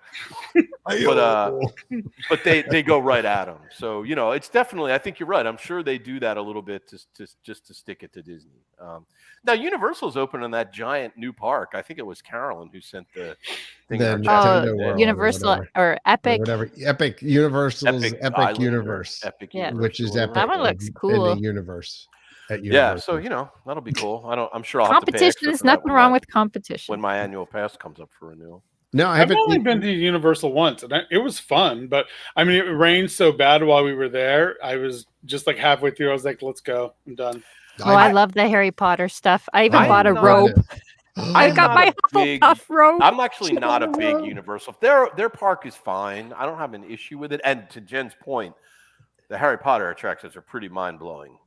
but they go right at them. So it's definitely, I think you're right. I'm sure they do that a little bit just to stick it to Disney. Now Universal's opening that giant new park. I think it was Carolyn who sent the thing. Universal or Epic, whatever. Epic Universal's Epic Universe, which is Epic. That one looks cool. In the universe. Yeah, so that'll be cool. I'm sure I'll competition. Have to pay There's nothing wrong with competition. When my annual pass comes up for renewal. No, I've only been to Universal once, and it was fun. But I mean, it rained so bad while we were there. I was just like halfway through. I was like, "Let's go! I'm done." Oh, I love the Harry Potter stuff. I even bought a robe. I got my Hufflepuff robe. I'm actually not a big Universal. Their park is fine. I don't have an issue with it. And to Jen's point, the Harry Potter attractions are pretty mind blowing.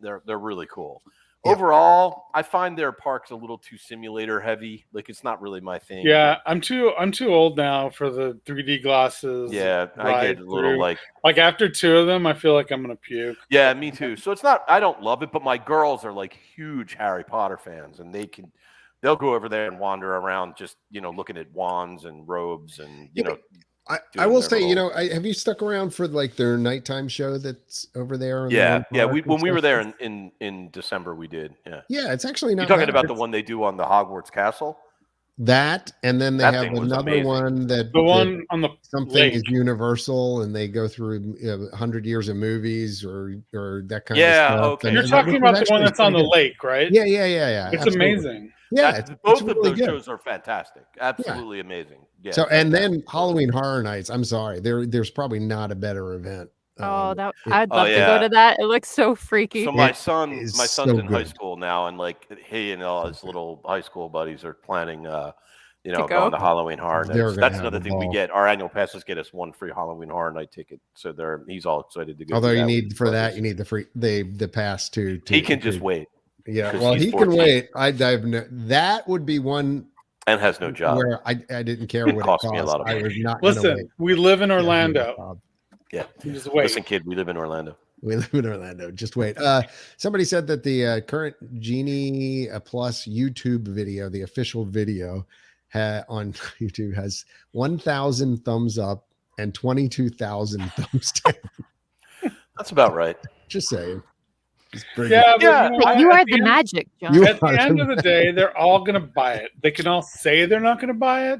They're really cool. Overall, I find their parks a little too simulator heavy. Like it's not really my thing. Yeah, I'm too old now for the 3D glasses. Yeah, I get a little like after 2 of them, I feel like I'm gonna puke. Yeah, me too. So it's not. I don't love it, but my girls are like huge Harry Potter fans, and they'll go over there and wander around, just looking at wands and robes, and I will say, have you stuck around for like their nighttime show that's over there? Yeah. When we were there in December, we did. Yeah. Yeah, it's actually not. You're talking about the one they do on the Hogwarts Castle? That, and then they have another one the one on the something lake. is Universal, and they go through 100 years of movies or that kind of stuff. Yeah, okay. You're talking about the one that's on the lake, right? Yeah. It's absolutely amazing. Yeah, both of those shows are fantastic. Absolutely amazing. Yeah. So, and then Halloween Horror Nights. I'm sorry, there's probably not a better event. I'd love to go to that. It looks so freaky. So my son's in high school now, and like he and all his little high school buddies are planning, going to Halloween Horror Nights. That's another thing we get. Our annual passes get us 1 free Halloween Horror Night ticket. So he's all excited to go. Although you need the pass to he can just wait. Yeah, well, he can wait. That would be one. And has no job. Where I didn't care what it cost. Me a lot of money. I was not. Listen, we live in Orlando. Yeah, just wait. Listen, kid, we live in Orlando. Just wait. Somebody said that the current Genie Plus YouTube video, the official video, on YouTube has 1,000 thumbs up and 22,000 thumbs down. That's about right. Just saying. You are the magic, John. At the end of the day, they're all going to buy it. They can all say they're not going to buy it,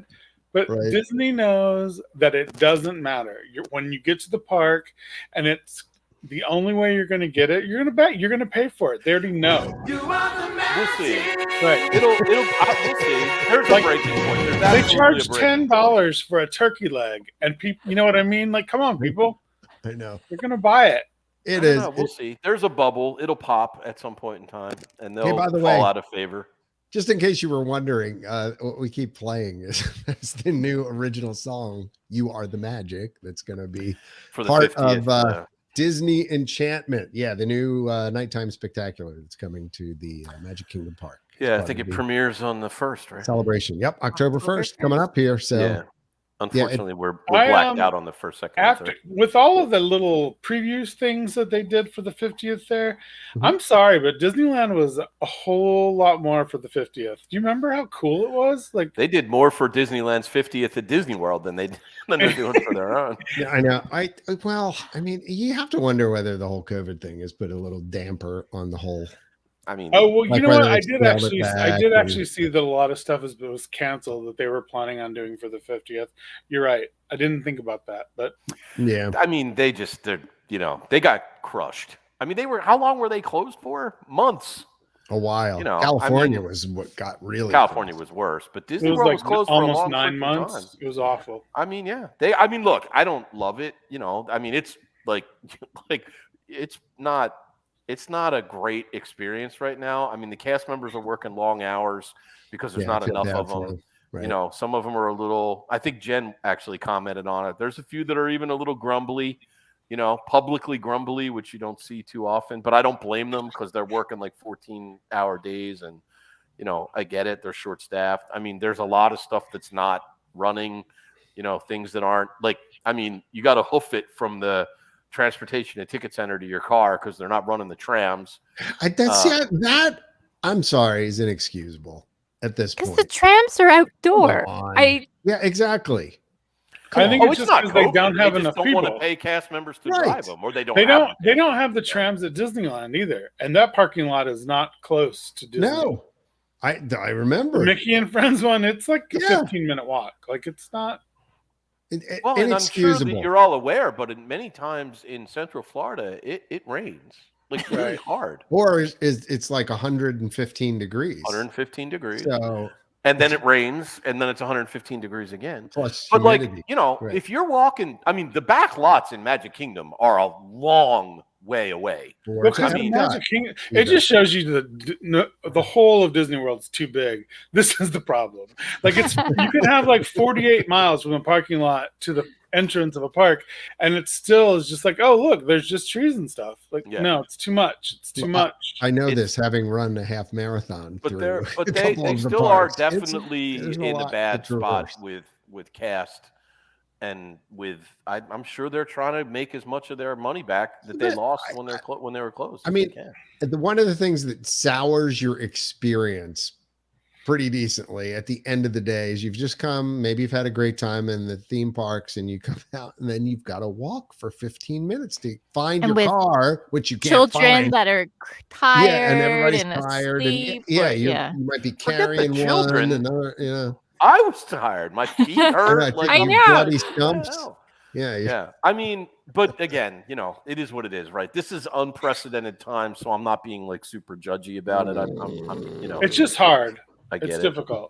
but Disney knows that it doesn't matter. When you get to the park, and it's the only way you're going to get it, you're going to pay for it. They already know. We'll see. Right? We'll see. There's a breaking point. They charge $10 for a turkey leg, and people, you know what I mean? Like, come on, people. I know they're going to buy it. It is. We'll see. There's a bubble. It'll pop at some point in time, and they'll fall out of favor. Just in case you were wondering, what we keep playing is the new original song, "You Are the Magic," that's going to be for the part 50th, of Disney Enchantment. Yeah, the new nighttime spectacular that's coming to the Magic Kingdom Park. Yeah, I think it premieres on the 1st, right? Celebration. Yep, October 1st coming up here. So. Yeah. Unfortunately, we're blacked out on the 1st, 2nd, and 3rd. With all of the little previews things that they did for the 50th there, I'm sorry, but Disneyland was a whole lot more for the 50th. Do you remember how cool it was? Like they did more for Disneyland's 50th at Disney World than they're doing for their own. Yeah, I know. I mean, you have to wonder whether the whole COVID thing has put a little damper on the whole. I mean, you know what? I did actually see that a lot of stuff was canceled that they were planning on doing for the 50th. You're right. I didn't think about that, but yeah. I mean, they got crushed. I mean, how long were they closed for? Months. A while. California was what got really. California was worse, but Disney World was closed for almost 9 months. Time. It was awful. I mean, yeah. Look, I don't love it. I mean, it's like it's not. It's not a great experience right now. I mean, the cast members are working long hours because there's not enough of them. Right. Some of them are a little. I think Jen actually commented on it. There's a few that are even a little grumbly. publicly grumbly, which you don't see too often, but I don't blame them because they're working like 14-hour days and, I get it. They're short staffed. I mean, there's a lot of stuff that's not running, things that aren't like, you got to hoof it from the transportation and ticket center to your car because they're not running the trams. That I'm sorry is inexcusable at this point. Because the trams are outdoor. Yeah, exactly. I think it's just not because they don't have enough don't people. want to pay cast members to drive them, or they don't have the trams at Disneyland either, and that parking lot is not close to Disney. No, I remember Mickey and Friends one. It's like a 15-minute walk. Like it's not. Well, and I'm sure that you're all aware, but many times in Central Florida, it rains like really hard, or it's like 115 degrees. 115 degrees. So. And then it rains, and then it's 115 degrees again. Plus but humidity. If you're walking, the back lots in Magic Kingdom are a long way away. Magic Kingdom, it just shows you the whole of Disney World is too big. This is the problem. Like you could have like 48 miles from the parking lot to the entrance of a park, and it still is just like, oh look, there's just trees and stuff. Like no, it's too much. It's too much. I know this, having run a half marathon. But they still are definitely in a bad spot with cast, and with I'm sure they're trying to make as much of their money back that they lost when they were closed. One of the things that sours your experience pretty decently at the end of the day is you've just come, maybe you've had a great time in the theme parks, and you come out and then you've got to walk for 15 minutes to find your car, which you can't find. Children that are tired, and everybody's and tired, asleep, you might be carrying one, another, I was tired. My feet hurt. I know. Bloody stumps. Yeah. But again, it is what it is, right? This is unprecedented time, so I'm not being like super judgy about it. I'm it's just hard. It's difficult.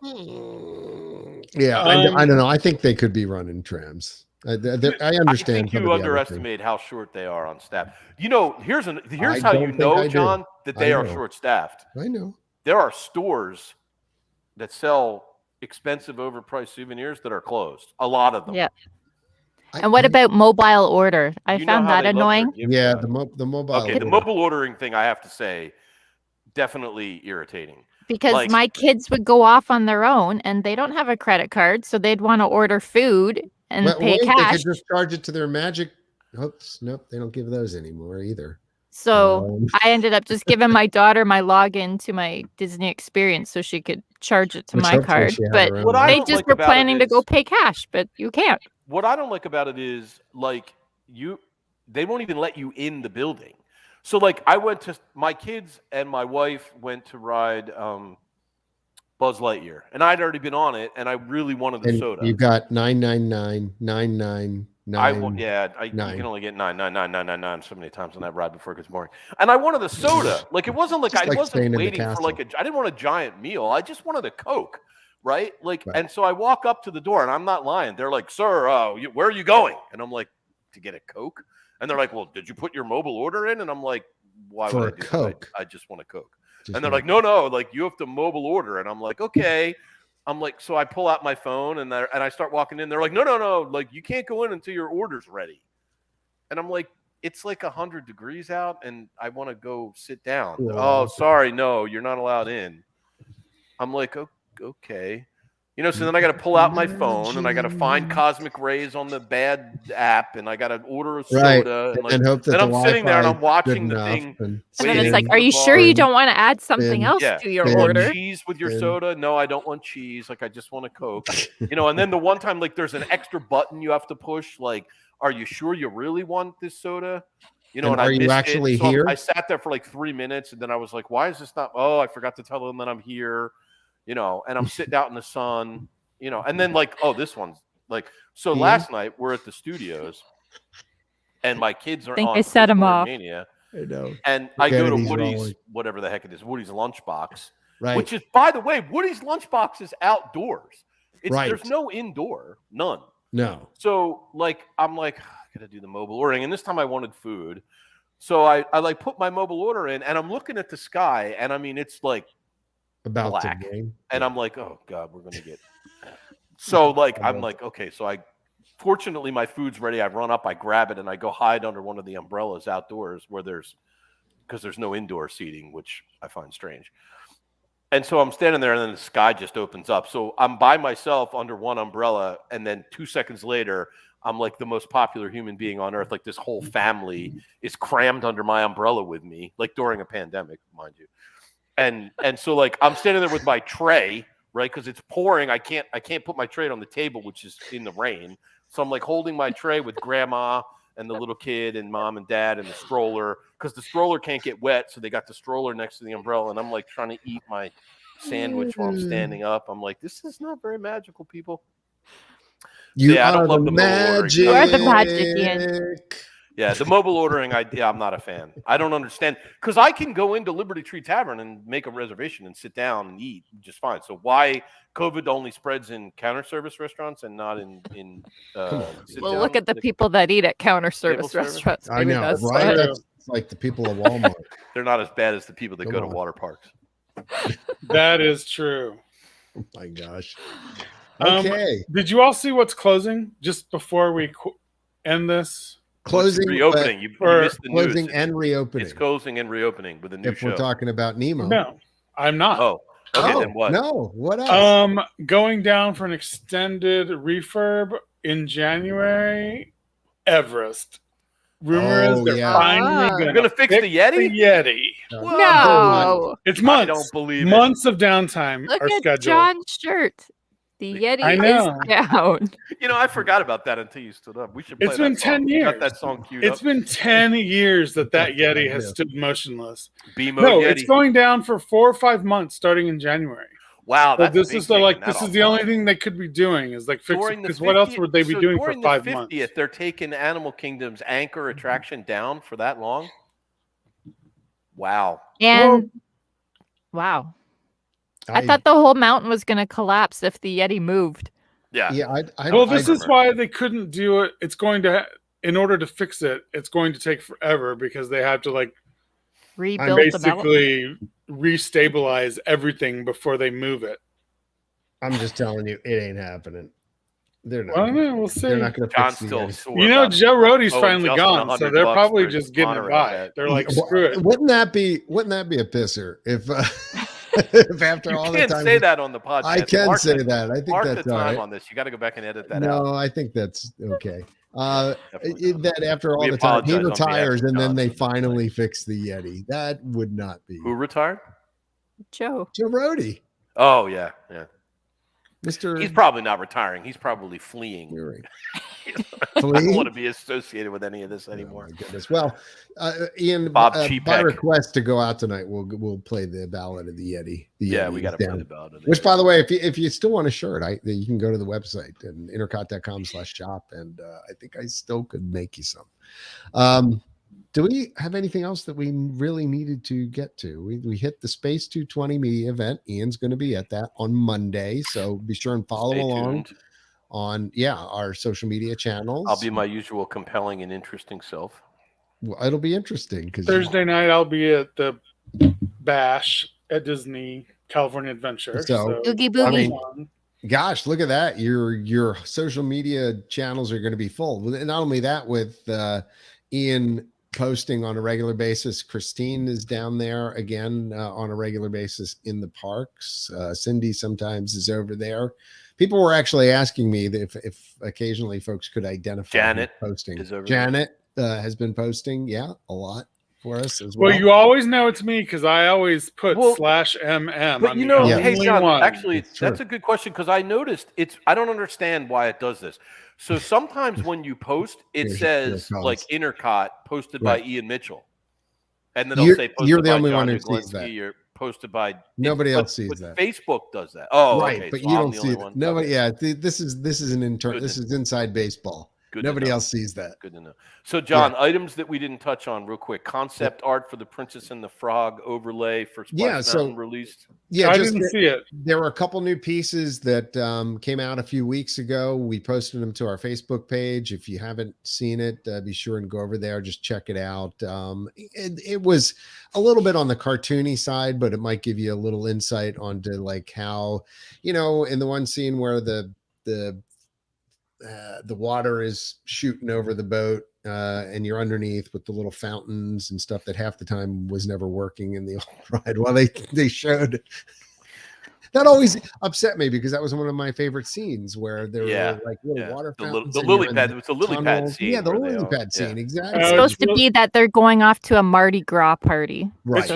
Yeah, I don't know. I think they could be running trams. I understand. I think you underestimate how short they are on staff. Here's how you know, John, that they are short-staffed. I know. There are stores that sell expensive, overpriced souvenirs that are closed. A lot of them. Yeah. And what about mobile order? I found that annoying. Yeah, the mobile. Okay, the mobile ordering thing, I have to say, definitely irritating. Because my kids would go off on their own, and they don't have a credit card, so they'd want to order food and pay cash. They could just charge it to their Magic. Oops, nope, they don't give those anymore either. So I ended up just giving my daughter my login to my Disney experience so she could charge it to my card. But they just were planning to go pay cash, but you can't. What I don't like about it is they won't even let you in the building. So my kids and my wife went to ride Buzz Lightyear, and I'd already been on it, and I really wanted the soda. You got $9.99, $9.99. You can only get $9.99 so many times on that ride before it gets boring. And I wanted a soda. It wasn't like I wasn't waiting for I didn't want a giant meal. I just wanted a Coke, right? And so I walk up to the door, and I'm not lying. They're like, "Sir, where are you going?" And I'm like, "To get a Coke." And they're like, "Well, did you put your mobile order in?" And I'm like, "Why would I do Coke? I just want a Coke." And they're like, "No, you have to mobile order." And I'm like, "Okay." I'm like, so I pull out my phone and I start walking in. They're like, no, you can't go in until your order's ready. And I'm like, it's like 100 degrees out, and I want to go sit down. Yeah. Oh, sorry, no, you're not allowed in. I'm like, okay. So then I got to pull out my phone, and I got to find Cosmic Rays on the bad app, and I got to order a soda. And hope that I'm sitting there and I'm watching the thing. And then it's like, are you sure you don't want to add something else to your order? Cheese with your soda? No, I don't want cheese. I just want a Coke. And then the one time, there's an extra button you have to push. Are you sure you really want this soda? And are you actually here? I sat there for 3 minutes, and then I was like, why is this not? Oh, I forgot to tell them that I'm here. And I'm sitting out in the sun, and then this one's last night we're at the studios, and my kids are I set them off. Mania, I know. And I go to Woody's, whatever the heck it is, Woody's Lunchbox, which is, by the way, Woody's Lunchbox is outdoors. There's no indoor, none. No. So I'm like, I gotta do the mobile ordering, and this time I wanted food, so I put my mobile order in, and I'm looking at the sky, and it's about black. And I'm like, oh God, we're gonna get. So I'm like, okay, so I fortunately my food's ready. I run up, I grab it, and I go hide under one of the umbrellas outdoors because there's no indoor seating, which I find strange. And so I'm standing there, and then the sky just opens up. So I'm by myself under one umbrella, and then 2 seconds later, I'm like the most popular human being on earth. Like this whole family is crammed under my umbrella with me, like during a pandemic, mind you. And so like I'm standing there with my tray, right? Because it's pouring. I can't put my tray on the table, which is in the rain. So I'm like holding my tray with grandma and the little kid and mom and dad and the stroller, because the stroller can't get wet. So they got the stroller next to the umbrella, and I'm like trying to eat my sandwich while I'm standing up. I'm like, this is not very magical, people. I don't love the the magic. You are the magic, Ian. Yeah, the mobile ordering idea, I'm not a fan. I don't understand, because I can go into Liberty Tree Tavern and make a reservation and sit down and eat just fine. So why COVID only spreads in counter service restaurants and not in well, look at the people that eat at counter service restaurants. I know, right? That's like the people of Walmart. They're not as bad as the people that go to water parks. That is true. Oh my gosh. Okay. Did you all see what's closing just before we end this? Closing, reopening. You missed the closing news. And reopening. It's closing and reopening with a new show. If we're talking about Nemo. No, I'm not. Oh, okay, then what? No, what else? Going down for an extended refurb in January. Everest. Rumor is they're finally going to fix the Yeti. The Yeti. No, it's months. I don't believe months of downtime Look are at scheduled. John's shirt. The Yeti is down. You know, I forgot about that until you stood up. We should play It's been 10 years. Got that song queued It's up. been 10 years that Yeti has stood motionless. B-mode No, Yeti. it's going down for 4 or 5 months starting in January. Wow, that's this is the only thing they could be doing is like fixing, because what else would they be doing for 5 months? They're taking Animal Kingdom's anchor attraction down for that long. Wow. And wow. I thought the whole mountain was going to collapse if the Yeti moved. Yeah. Yeah. This is why they couldn't do it. It's going to, in order to fix it, it's going to take forever because they have to like rebuild, basically restabilize everything before they move it. I'm just telling you, it ain't happening. They're not. Well, we'll see. They're not going to fix the Yeti. You know, Joe Rohde's finally gone, so they're probably just getting it by. They're like, screw it. Wouldn't that be a pisser if? If after all the time, you can't say that on the podcast. I can say that. I think mark that's the time right. on this. You got to go back and edit that out. No, I think that's okay. That after all the time he retires and then they finally fix the Yeti. That would not be. Who retired? Joe Rohde. Oh yeah. He's probably not retiring. He's probably fleeing. I don't want to be associated with any of this anymore. Oh my goodness. Well, Ian, Bob by request to go out tonight, we'll play the Ballad of the Yeti. We got to play the Ballad of the Yeti. Which, by the way, if you still want a shirt, you can go to the website and intercot.com/shop, and I think I still could make you some. Do we have anything else that we really needed to get to? We hit the Space 220 media event. Ian's going to be at that on Monday, so be sure and follow along on our social media channels. I'll be my usual compelling and interesting self. Well, it'll be interesting because Thursday night I'll be at the Bash at Disney California Adventure. So Oogie Boogie. Gosh, look at that! Your social media channels are going to be full. Not only that, with Ian posting on a regular basis. Christine is down there again on a regular basis in the parks. Cindy sometimes is over there. People were actually asking me if occasionally folks could identify Janet posting. is over Janet has been posting, a lot for us as well. Well, you always know it's me because I always put /MM. But hey John, actually, that's a good question because I noticed I don't understand why it does this. So sometimes when you post, it says like Intercot posted by Ian Mitchell, and then they'll say posted you're the by only John one who sees that. You're posted by nobody else sees that. Facebook does that. Oh, right, okay, but so you I'm don't the see only it. one. Nobody. Okay. Yeah, this is an intern. This is inside baseball. Nobody else sees that. Good to know. So, John, items that we didn't touch on real quick. Concept art for the Princess and the Frog overlay for Splash Mountain released. Yeah, I didn't see it. There were a couple new pieces that came out a few weeks ago. We posted them to our Facebook page. If you haven't seen it, be sure and go over there. Just check it out. It was a little bit on the cartoony side, but it might give you a little insight onto like how, in the one scene where the the water is shooting over the boat, and you're underneath with the little fountains and stuff that half the time was never working in the old ride. Well, they showed. That always upset me because that was one of my favorite scenes where there were like little water fountains. The lily pad. It was the lily pad scene. Yeah, the lily pad scene. Exactly. It's supposed to be that they're going off to a Mardi Gras party. Right.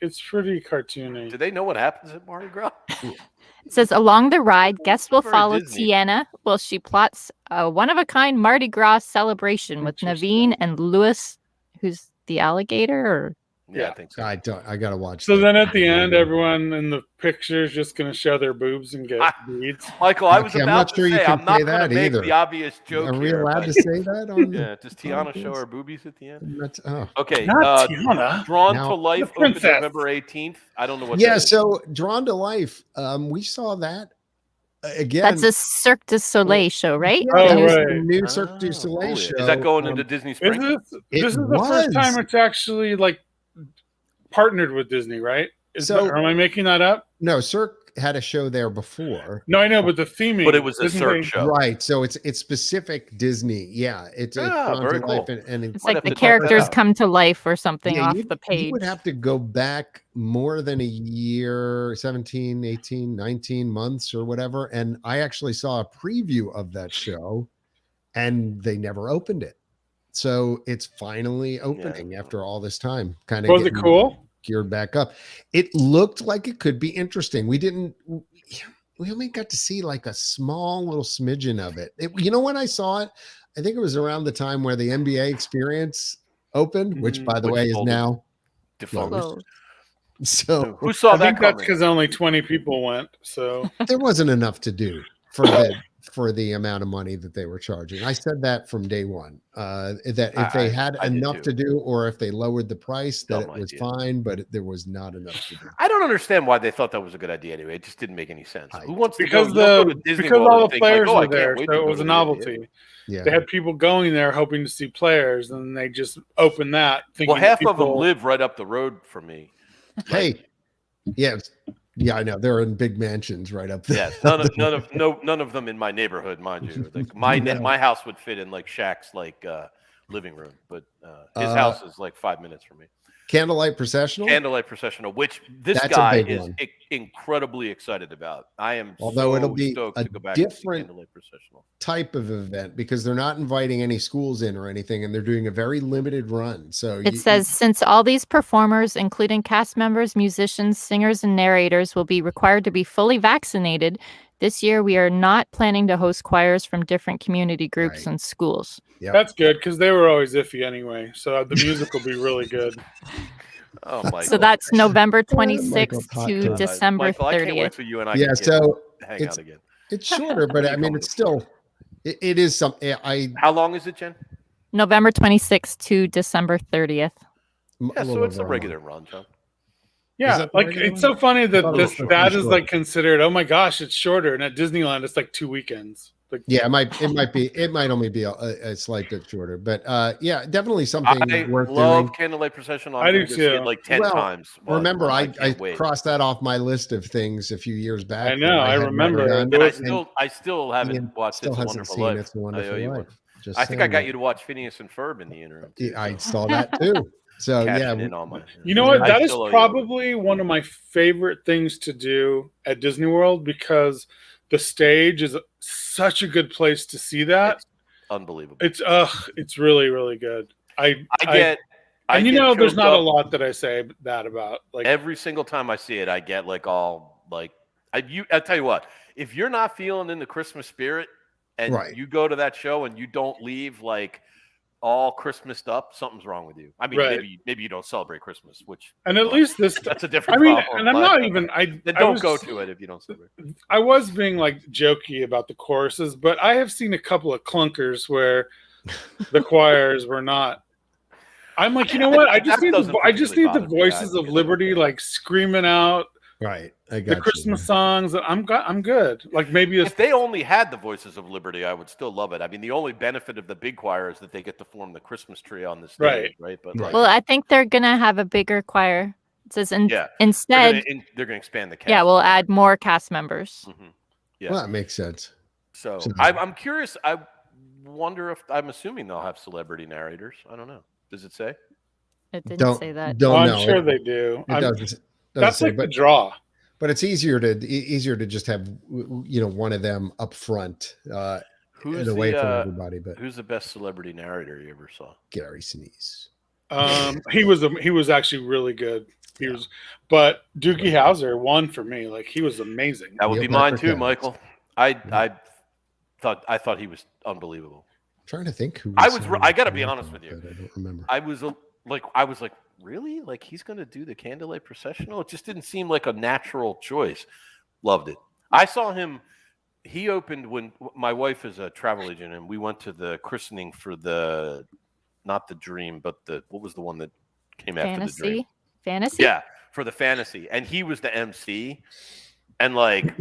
It's pretty cartoony. Do they know what happens at Mardi Gras? It says, along the ride, guests will follow Disney. Tiana while she plots a one-of-a-kind Mardi Gras celebration with Naveen and Louis, who's the alligator, or... Yeah, I think so. I gotta watch. So then at the end, everyone in the picture is just going to show their boobs and get beads. Michael, I was about to say, I'm not going to make the obvious joke. Are we here, allowed to say that? Yeah, does Tiana show her boobies at the end? Okay, not Tiana. Drawn to Life opened November 18th. I don't know what. Yeah, so Drawn to Life, we saw that again. That's a Cirque du Soleil show, right? Oh, right. The new Cirque du Soleil show. Is that going into Disney Springs? This is the first time it's actually like partnered with Disney, right? Am I making that up? No, Cirque had a show there before. No, I know, but the theming. But it was a Cirque show, right? So it's specific Disney. Yeah, it's very cool. And it's like the characters come to life or something off the page. You would have to go back more than a year, 17, 18, 19 months or whatever. And I actually saw a preview of that show, and they never opened it. So it's finally opening after all this time. Kind of was it cool? Geared back up. It looked like it could be interesting. We only got to see like a small little smidgen of it. You know, when I saw it, I think it was around the time where the NBA Experience opened, which by the way is now defunct. So who saw that? I think that's because only 20 people went. So there wasn't enough to do for the amount of money that they were charging. I said that from day one, that if they had enough to do, or if they lowered the price, that it was fine, but there was not enough to do. I don't understand why they thought that was a good idea anyway. It just didn't make any sense. Who wants to because go to Disney because World all the players were there, so it was a novelty. Yeah. They had people going there hoping to see players, and they just opened that. Well, half of them live right up the road from me. Hey, yeah, I know they're in big mansions right up there. Yes, none of them in my neighborhood, mind you. Like my house would fit in like Shaq's living room, but his house is like 5 minutes from me. Candlelight Processional, which that's guy is incredibly excited about. I am, although it'll be stoked a to go back different to Processional type of event because they're not inviting any schools in or anything, and they're doing a very limited run. So it says since all these performers, including cast members, musicians, singers, and narrators, will be required to be fully vaccinated, this year we are not planning to host choirs from different community groups and schools. Yep. That's good because they were always iffy anyway. So the music will be really good. Oh my! So that's November 26th to December 30th. I can't wait for you and I. Yeah, so hang out again. It's shorter, but I mean, it's still. It is something. How long is it, Jen? November 26th to December 30th. Yeah, so it's a regular run, John. Yeah, like it's so funny that that is like considered. Oh my gosh, it's shorter, and at Disneyland it's like 2 weekends. Like, yeah, it might only be a slight bit shorter, but yeah, definitely something worth doing. I love Candlelight Procession. I do too. Like 10 times. Remember, I crossed that off my list of things a few years back. I know, I remember. And I still haven't watched It's a Wonderful Life. It's a Wonderful Life. I think I got you to watch Phineas and Ferb in the interim. I saw that too. So yeah, you know what? That is probably one of my favorite things to do at Disney World because the stage is such a good place to see that. It's unbelievable. It's really, really good. There's not a lot that I say that about. Like every single time I see it, I get like all like I tell you what, if you're not feeling in the Christmas spirit and you go to that show and you don't leave like all Christmased up, something's wrong with you. I mean, maybe you don't celebrate Christmas, and at least that's a different problem. And I'm not even. Don't go to it if you don't celebrate. I was being like jokey about the choruses, but I have seen a couple of clunkers where the choirs were not. I'm like, you know what? I just need the voices of Liberty like screaming out. Right, I got the Christmas songs. I'm good. Like maybe if they only had the Voices of Liberty, I would still love it. I mean, the only benefit of the big choir is that they get to form the Christmas tree on the stage, right? But well, I think they're gonna have a bigger choir. It says instead they're gonna expand the cast. Yeah, we'll add more cast members. Mm-hmm. Yeah, well, that makes sense. So I'm curious. I wonder if I'm assuming they'll have celebrity narrators. I don't know. Does it say? It didn't say that. Don't know. I'm sure they do. That's say, like the draw. But it's easier to just have one of them up front, who's away from everybody. But who's the best celebrity narrator you ever saw? Gary Sinise. He was actually really good. But Doogie Howser won for me. Like, he was amazing. That would be mine too, Michael. I thought he was unbelievable. I'm trying to think who I got to be honest with you. I don't remember. I was like, really? Like, he's going to do the Candlelight Procession? It just didn't seem like a natural choice. Loved it. I saw him. He opened when my wife is a travel agent, and we went to the christening for not the Dream, but what was the one that came after the Dream? Fantasy? Yeah, for the Fantasy. And he was the MC, and like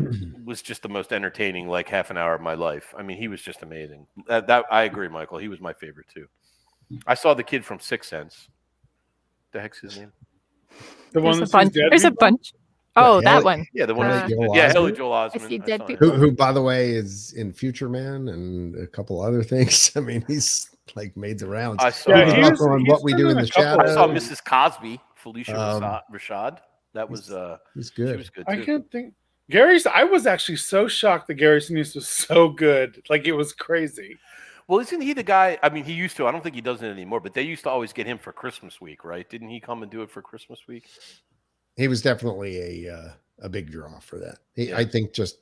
was just the most entertaining like half an hour of my life. I mean, he was just amazing. That I agree, Michael. He was my favorite too. I saw the kid from Sixth Sense. The heck's his name? The one There's a bunch. Oh, that one. Yeah, the one. Haley Joel Osment. I see dead people. Who, by the way, is in Future Man and a couple other things. I mean, he's like made the rounds. I saw on What We Do in the Shadows. I saw Mrs. Cosby, Felicia Rashad. That was he's good. She was good too. I can't think. I was actually so shocked that Gary Sinise was so good. Like, it was crazy. Well, isn't he the guy? I mean, he used to. I don't think he does it anymore, but they used to always get him for Christmas week, right? Didn't he come and do it for Christmas week? He was definitely a big draw for that. I think just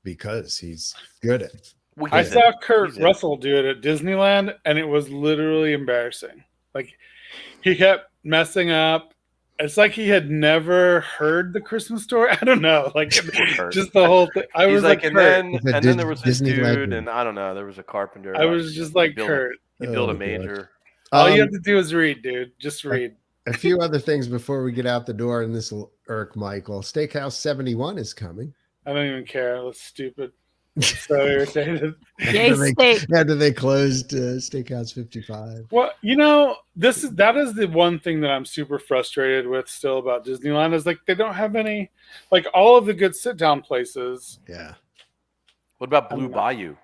because he's good at it. I saw Kurt Russell do it at Disneyland, and it was literally embarrassing. Like, he kept messing up. It's like he had never heard the Christmas story. I don't know, like just the whole thing. I was like, and then there was this dude, and I don't know, there was a carpenter. I was just like, Kurt, you build a major. All you have to do is read, dude. Just read. A few other things before we get out the door, and this will irk Michael. Steakhouse 71 is coming. I don't even care. That's stupid. So irritated. After they closed Steakhouse 55. Well, that is the one thing that I'm super frustrated with still about Disneyland is like they don't have any, like all of the good sit down places. Yeah. What about Blue Bayou?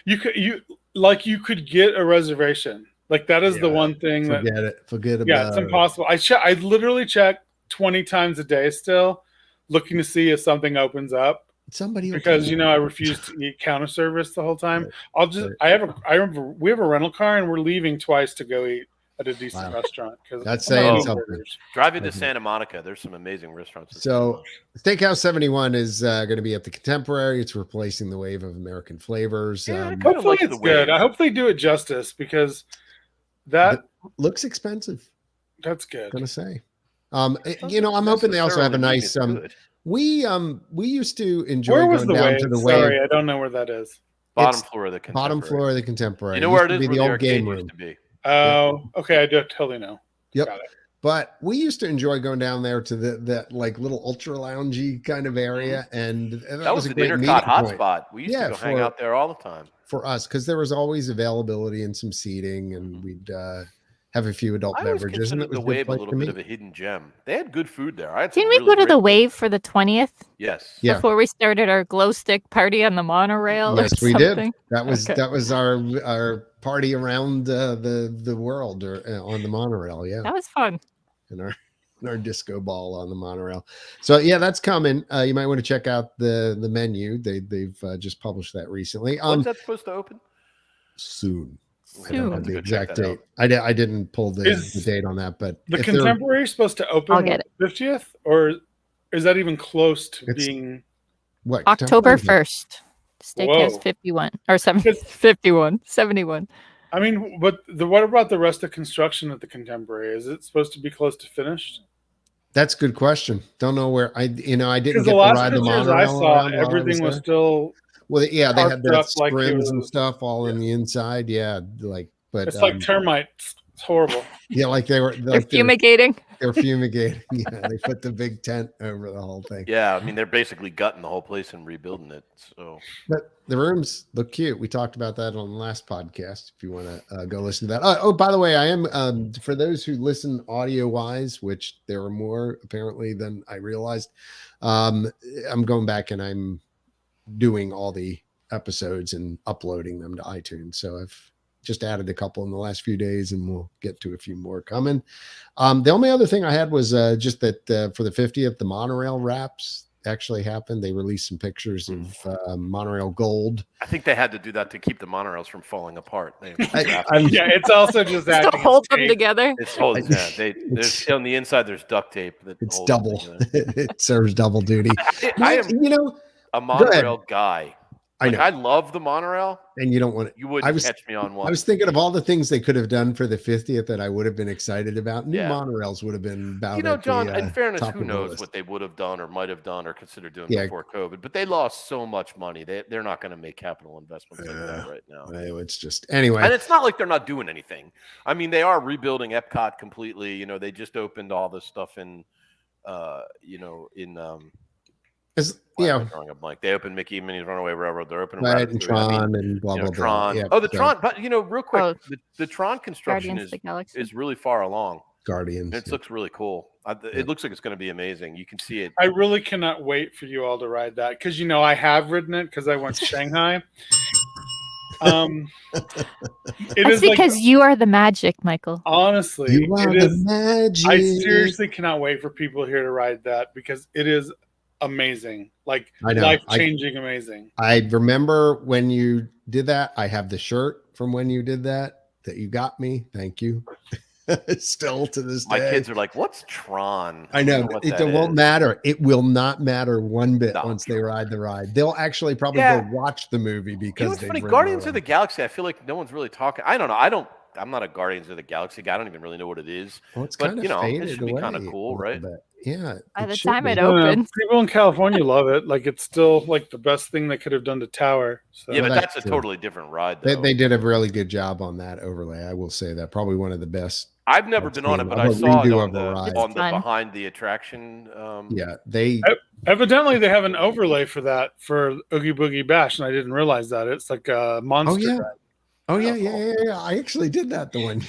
You could get a reservation. Like that is the one thing Forget about it. Yeah, it's impossible. I literally check 20 times a day still, looking to see if something opens up. Because I refuse to eat counter service the whole time. Right. I remember we have a rental car and we're leaving twice to go eat at a decent restaurant. That's saying something. Drive into Santa Monica. There's some amazing restaurants. So Steakhouse 71 is going to be at the Contemporary. It's replacing the Wave of American Flavors. Yeah, hopefully it's good. I hope they do it justice because that looks expensive. That's good. I'm going to say. I'm hoping they also have a nice We used to enjoy going down to the Wave. Sorry, I don't know where that is. Bottom floor of the Contemporary. Bottom floor of the Contemporary. You know where it is? Where the old game room used to be. Oh, okay. I do totally know. Yep. Got it. But we used to enjoy going down there to that like little ultra loungy kind of area, and that was an a great INTERCOT hotspot. We used to go hang out there all the time. For us, because there was always availability and some seating, and we'd have a few adult beverages, and it was the Wave a little bit of a hidden gem. They had good food there. Didn't we go to the Wave for the 20th? Yes. Yeah. Before we started our glow stick party on the monorail. Yes, we did. That was our party around the world on the monorail. Yeah, that was fun. And our disco ball on the monorail. So yeah, that's coming. You might want to check out the menu. They've just published that recently. When's that supposed to open? Soon. I don't have the exact date. I didn't pull the date on that, but the Contemporary is supposed to open on the 50th, or is that even close to being what? October 1st. Steakhouse 51 or 71. I mean, but what about the rest of construction at the Contemporary? Is it supposed to be close to finished? That's a good question. Don't know where I didn't get to ride the monorail. I saw everything was still. Well, yeah, they had the scrims and stuff all in the inside. Yeah, but it's like termites. It's horrible. Yeah, like they're fumigating. They're fumigating. Yeah, they put the big tent over the whole thing. Yeah, I mean they're basically gutting the whole place and rebuilding it. So, but the rooms look cute. We talked about that on the last podcast. If you want to go listen to that. Oh, by the way, I am for those who listen audio wise, which there are more apparently than I realized. I'm going back and I'm doing all the episodes and uploading them to iTunes. So I've just added a couple in the last few days, and we'll get to a few more coming. The only other thing I had was just that for the 50th, the monorail wraps actually happened. They released some pictures of monorail gold. I think they had to do that to keep the monorails from falling apart. It's also just to hold them together. There's on the inside. There's duct tape. It's double. It serves double duty. I am, a monorail guy. I know. I love the monorail, and you don't want to. You wouldn't catch me on one. I was thinking of all the things they could have done for the 50th that I would have been excited about. New monorails would have been about. John. In fairness, who knows what they would have done or might have done or considered doing before COVID? But they lost so much money. They're not going to make capital investments like that right now. It's just anyway, and it's not like they're not doing anything. I mean, they are rebuilding Epcot completely. They just opened all this stuff in, drawing a blank. They opened Mickey and Minnie's Runaway Railroad. They're opening and Tron and blah blah Tron. blah. Yeah, Tron. But real quick, the Tron construction is really far along. Guardians. It looks really cool. It looks like it's going to be amazing. You can see it. I really cannot wait for you all to ride that because I have ridden it because I went to Shanghai. It's because you are the magic, Michael. Honestly, you are the magic. I seriously cannot wait for people here to ride that because it is amazing, life-changing, amazing. I remember when you did that. I have the shirt from when you did that you got me. Thank you. Still to this day, my kids are like, "What's Tron?" I know it won't matter. It will not matter one bit once they ride the ride. They'll actually probably go watch the movie because it's funny. Guardians of the Galaxy. I feel like no one's really talking. I don't know. I'm not a Guardians of the Galaxy guy. I don't even really know what it is. Well, it's kind of it should be kind of cool, right? Yeah. By the time it opens, people in California love it. Like it's still like the best thing they could have done to Tower. So. Yeah, but that's a totally different ride. They did a really good job on that overlay. I will say that probably one of the best. I've never been on it, but I saw it on the behind the attraction. Evidently they have an overlay for that for Oogie Boogie Bash, and I didn't realize that. It's like a monster ride. Oh yeah. I actually did that the one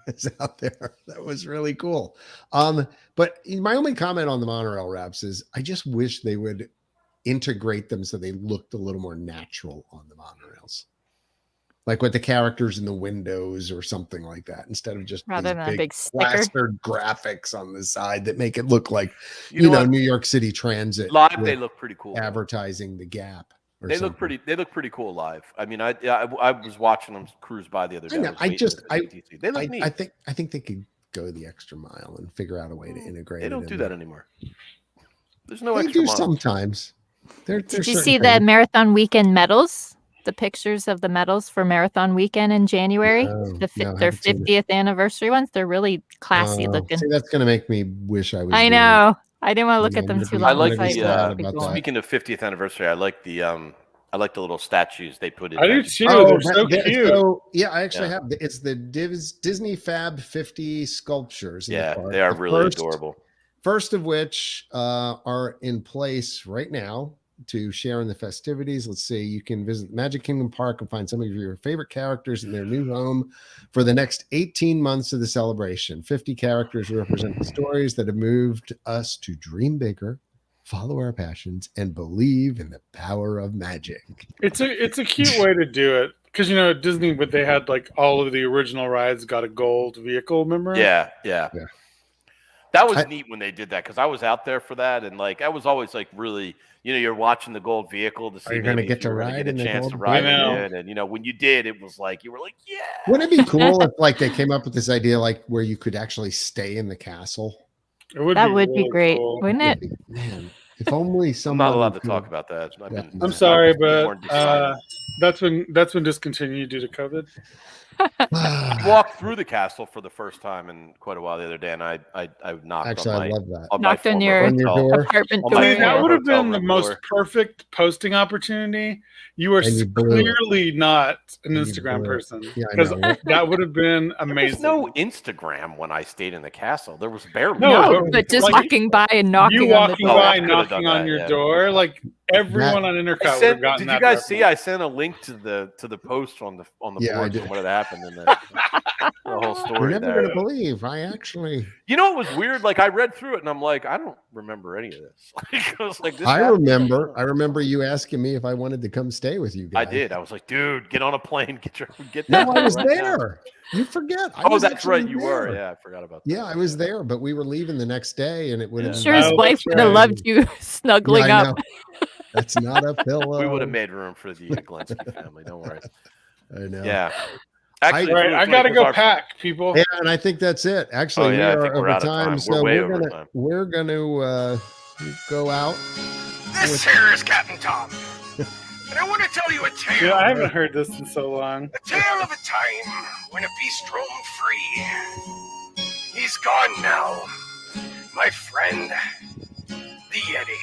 was out there. That was really cool. But my only comment on the monorail wraps is I just wish they would integrate them so they looked a little more natural on the monorails. Like with the characters in the windows or something like that, instead of just rather than a big plastered graphics on the side that make it look like New York City Transit. Live, they look pretty cool. Advertising the Gap. They look pretty cool live. I mean, I was watching them cruise by the other day. They look neat. I think they could go the extra mile and figure out a way to integrate. They don't do that anymore. There's no extra. They do mile. Sometimes. Did you see the Marathon Weekend medals? The pictures of the medals for Marathon Weekend in January, their 50th anniversary ones. They're really classy looking. See, that's going to make me wish I was. I know. I didn't want to look at them too long. I like speaking of 50th anniversary. I like the little statues they put in. I do too. They're so cute. So, I actually have. It's the Disney Fab 50 sculptures. Yeah, they are really adorable. First of which are in place right now to share in the festivities. Let's see, you can visit Magic Kingdom Park and find some of your favorite characters in their new home for the next 18 months of the celebration. 50 characters represent the stories that have moved us to dream bigger, follow our passions, and believe in the power of magic. It's a cute way to do it. Because, at Disney, but they had like all of the original rides got a gold vehicle, remember? Yeah. That was neat when they did that because I was out there for that. And like, I was always like really, you're watching the gold vehicle to see if you're going to get to ride in a chance to ride in it. And, when you did, it was like, you were like, yeah. Wouldn't it be cool if like they came up with this idea, like where you could actually stay in the castle? That would be great, wouldn't it? Man, if only someone. I'm not allowed to talk about that. I'm sorry, but that's been discontinued due to COVID. I walked through the castle for the first time in quite a while the other day, and I knocked. Actually, I love that. Knocked on your apartment door. That would have been the most perfect posting opportunity. You are clearly not an Instagram person because that would have been amazing. There was no Instagram when I stayed in the castle. There was barely. No, but just walking by and knocking on the door. Knocking on your door, like everyone on Intercot would have gotten that. Did you guys see? I sent a link to the post on the board of what had happened in there. whole story. You're never going to believe. I actually. You know, it was weird. Like I read through it, and I'm like, I don't remember any of this. I was like, I remember you asking me if I wanted to come stay with you guys. I did. I was like, dude, get on a plane. Get No, I was there. You forget. That's right. You were. Yeah, I forgot about that. Yeah, I was there, but we were leaving the next day, and it would have. Sure, his wife would have loved you snuggling up. That's not a pillow. We would have made room for the Glensky family. Don't worry. I know. Yeah. Actually, I got to go pack, people. Yeah, and I think that's it. Actually, I think we're out of time. So we're gonna go out. This here is Captain Tom. And I want to tell you a tale. Yeah, I haven't heard this in so long. A tale of a time when a beast roamed free. He's gone now, my friend, the Yeti.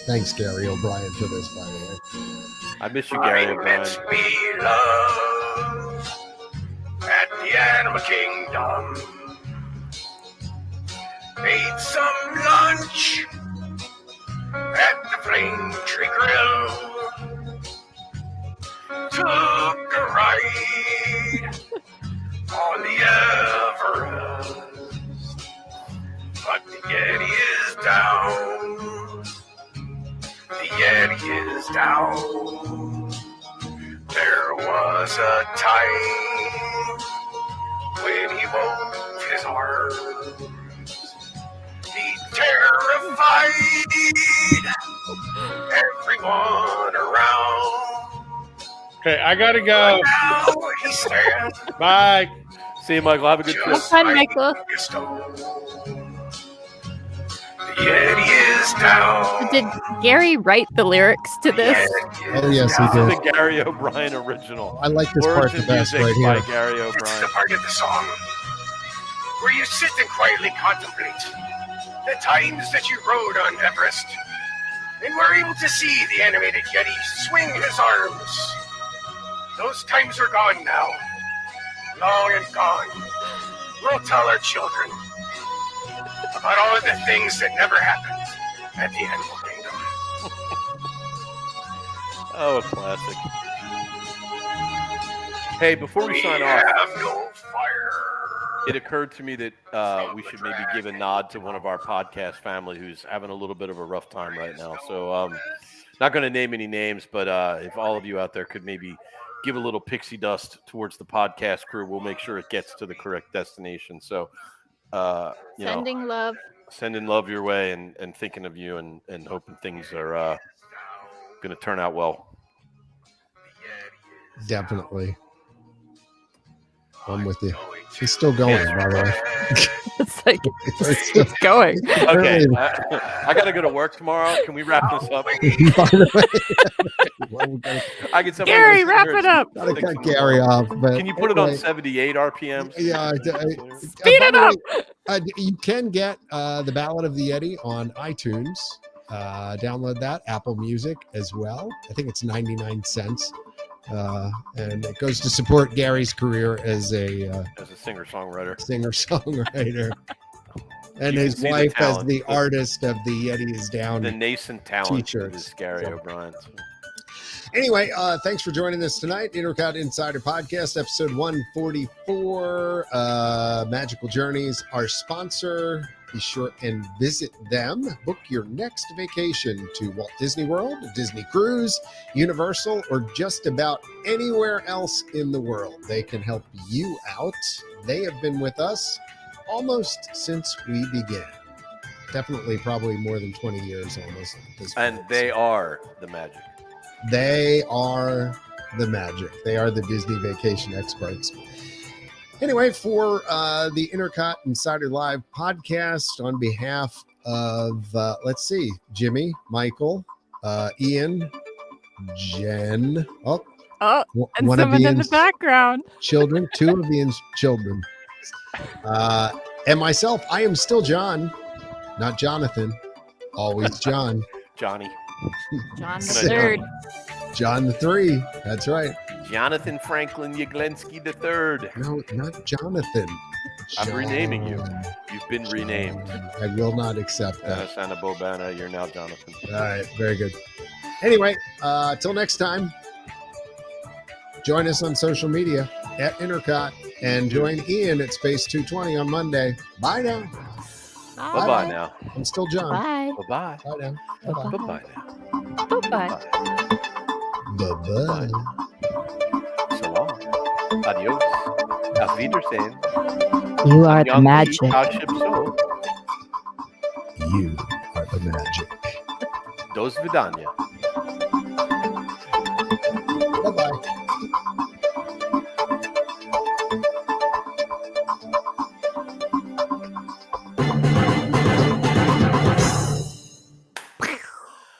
Thanks, Gary O'Brien, for this, by the way. I miss you, Gary O'Brien. We love at the Animal Kingdom. Made some lunch at the Flame Tree Grill. Took a ride on the Everest. But the Yeti is down. The Yeti is down. There was a time when he woke his arms. He terrified everyone around. Okay, I gotta go. Now he stands. Bye. See you, Michael. Have a good trip. Have fun, Michael. The Yeti is down. Did Gary write the lyrics to this? Oh, yes, he did. The Gary O'Brien original. I like this part the best right here. By Gary It's O'Brien. the part of the song where you sit and quietly contemplate the times that you rode on Everest and were able to see the animated Yeti swing his arms. Those times are gone now. Long and gone. We'll tell our children about all of the things that never happened at the Animal Kingdom. Oh, a classic. Hey, before we sign have off, no fire. it occurred to me that we should maybe give a nod to one of our podcast family who's having a little bit of a rough time right now. So not going to name any names, but if all of you out there could maybe give a little pixie dust towards the podcast crew, we'll make sure it gets to the correct destination. So, Sending love. Sending love your way and thinking of you and hoping things are going to turn out well. Definitely. I'm with you. She's still going, by the way. It's like, it's going. Okay, I got to go to work tomorrow. Can we wrap this up? I get Gary, wrap it up. Gotta cut Gary off. But can you put it on 78 RPMs? Yeah. Speed it up. You can get The Ballad of the Yeti on iTunes. Download that. Apple Music as well. I think it's 99 cents. And it goes to support Gary's career as a singer-songwriter. And his wife as the artist of the Yeti is Down. The nascent talent t-shirts. is Gary O'Brien. Anyway, thanks for joining us tonight. INTERCOT Insider Podcast, episode 144. Magical Journeys, our sponsor. Be sure and visit them. Book your next vacation to Walt Disney World, Disney Cruise, Universal, or just about anywhere else in the world. They can help you out. They have been with us almost since we began. Definitely probably more than 20 years almost. And they are the magic. They are the magic. They are the Disney vacation experts. Anyway, for the INTERCOT Insider Live podcast, on behalf of, Jimmy, Michael, Ian, Jen. And someone in the background. Children, two of Ian's children. And myself, I am still John, not Jonathan. Always John. Johnny. John the third. John the three. That's right. Jonathan Franklin Yaglensky III. No, not Jonathan. I'm renaming you. You've been renamed. I will not accept that. Santa Bobana, you're now Jonathan. All right, very good. Anyway, till next time. Join us on social media at INTERCOT and join Ian at Space 220 on Monday. Bye now. Bye-bye now. I'm still John. Bye. Bye-bye. Bye now. Bye-bye now. Bye-bye. Bye-bye. So long. Adios. Auf Wiedersehen. You are the magic. You are the magic. До свидания.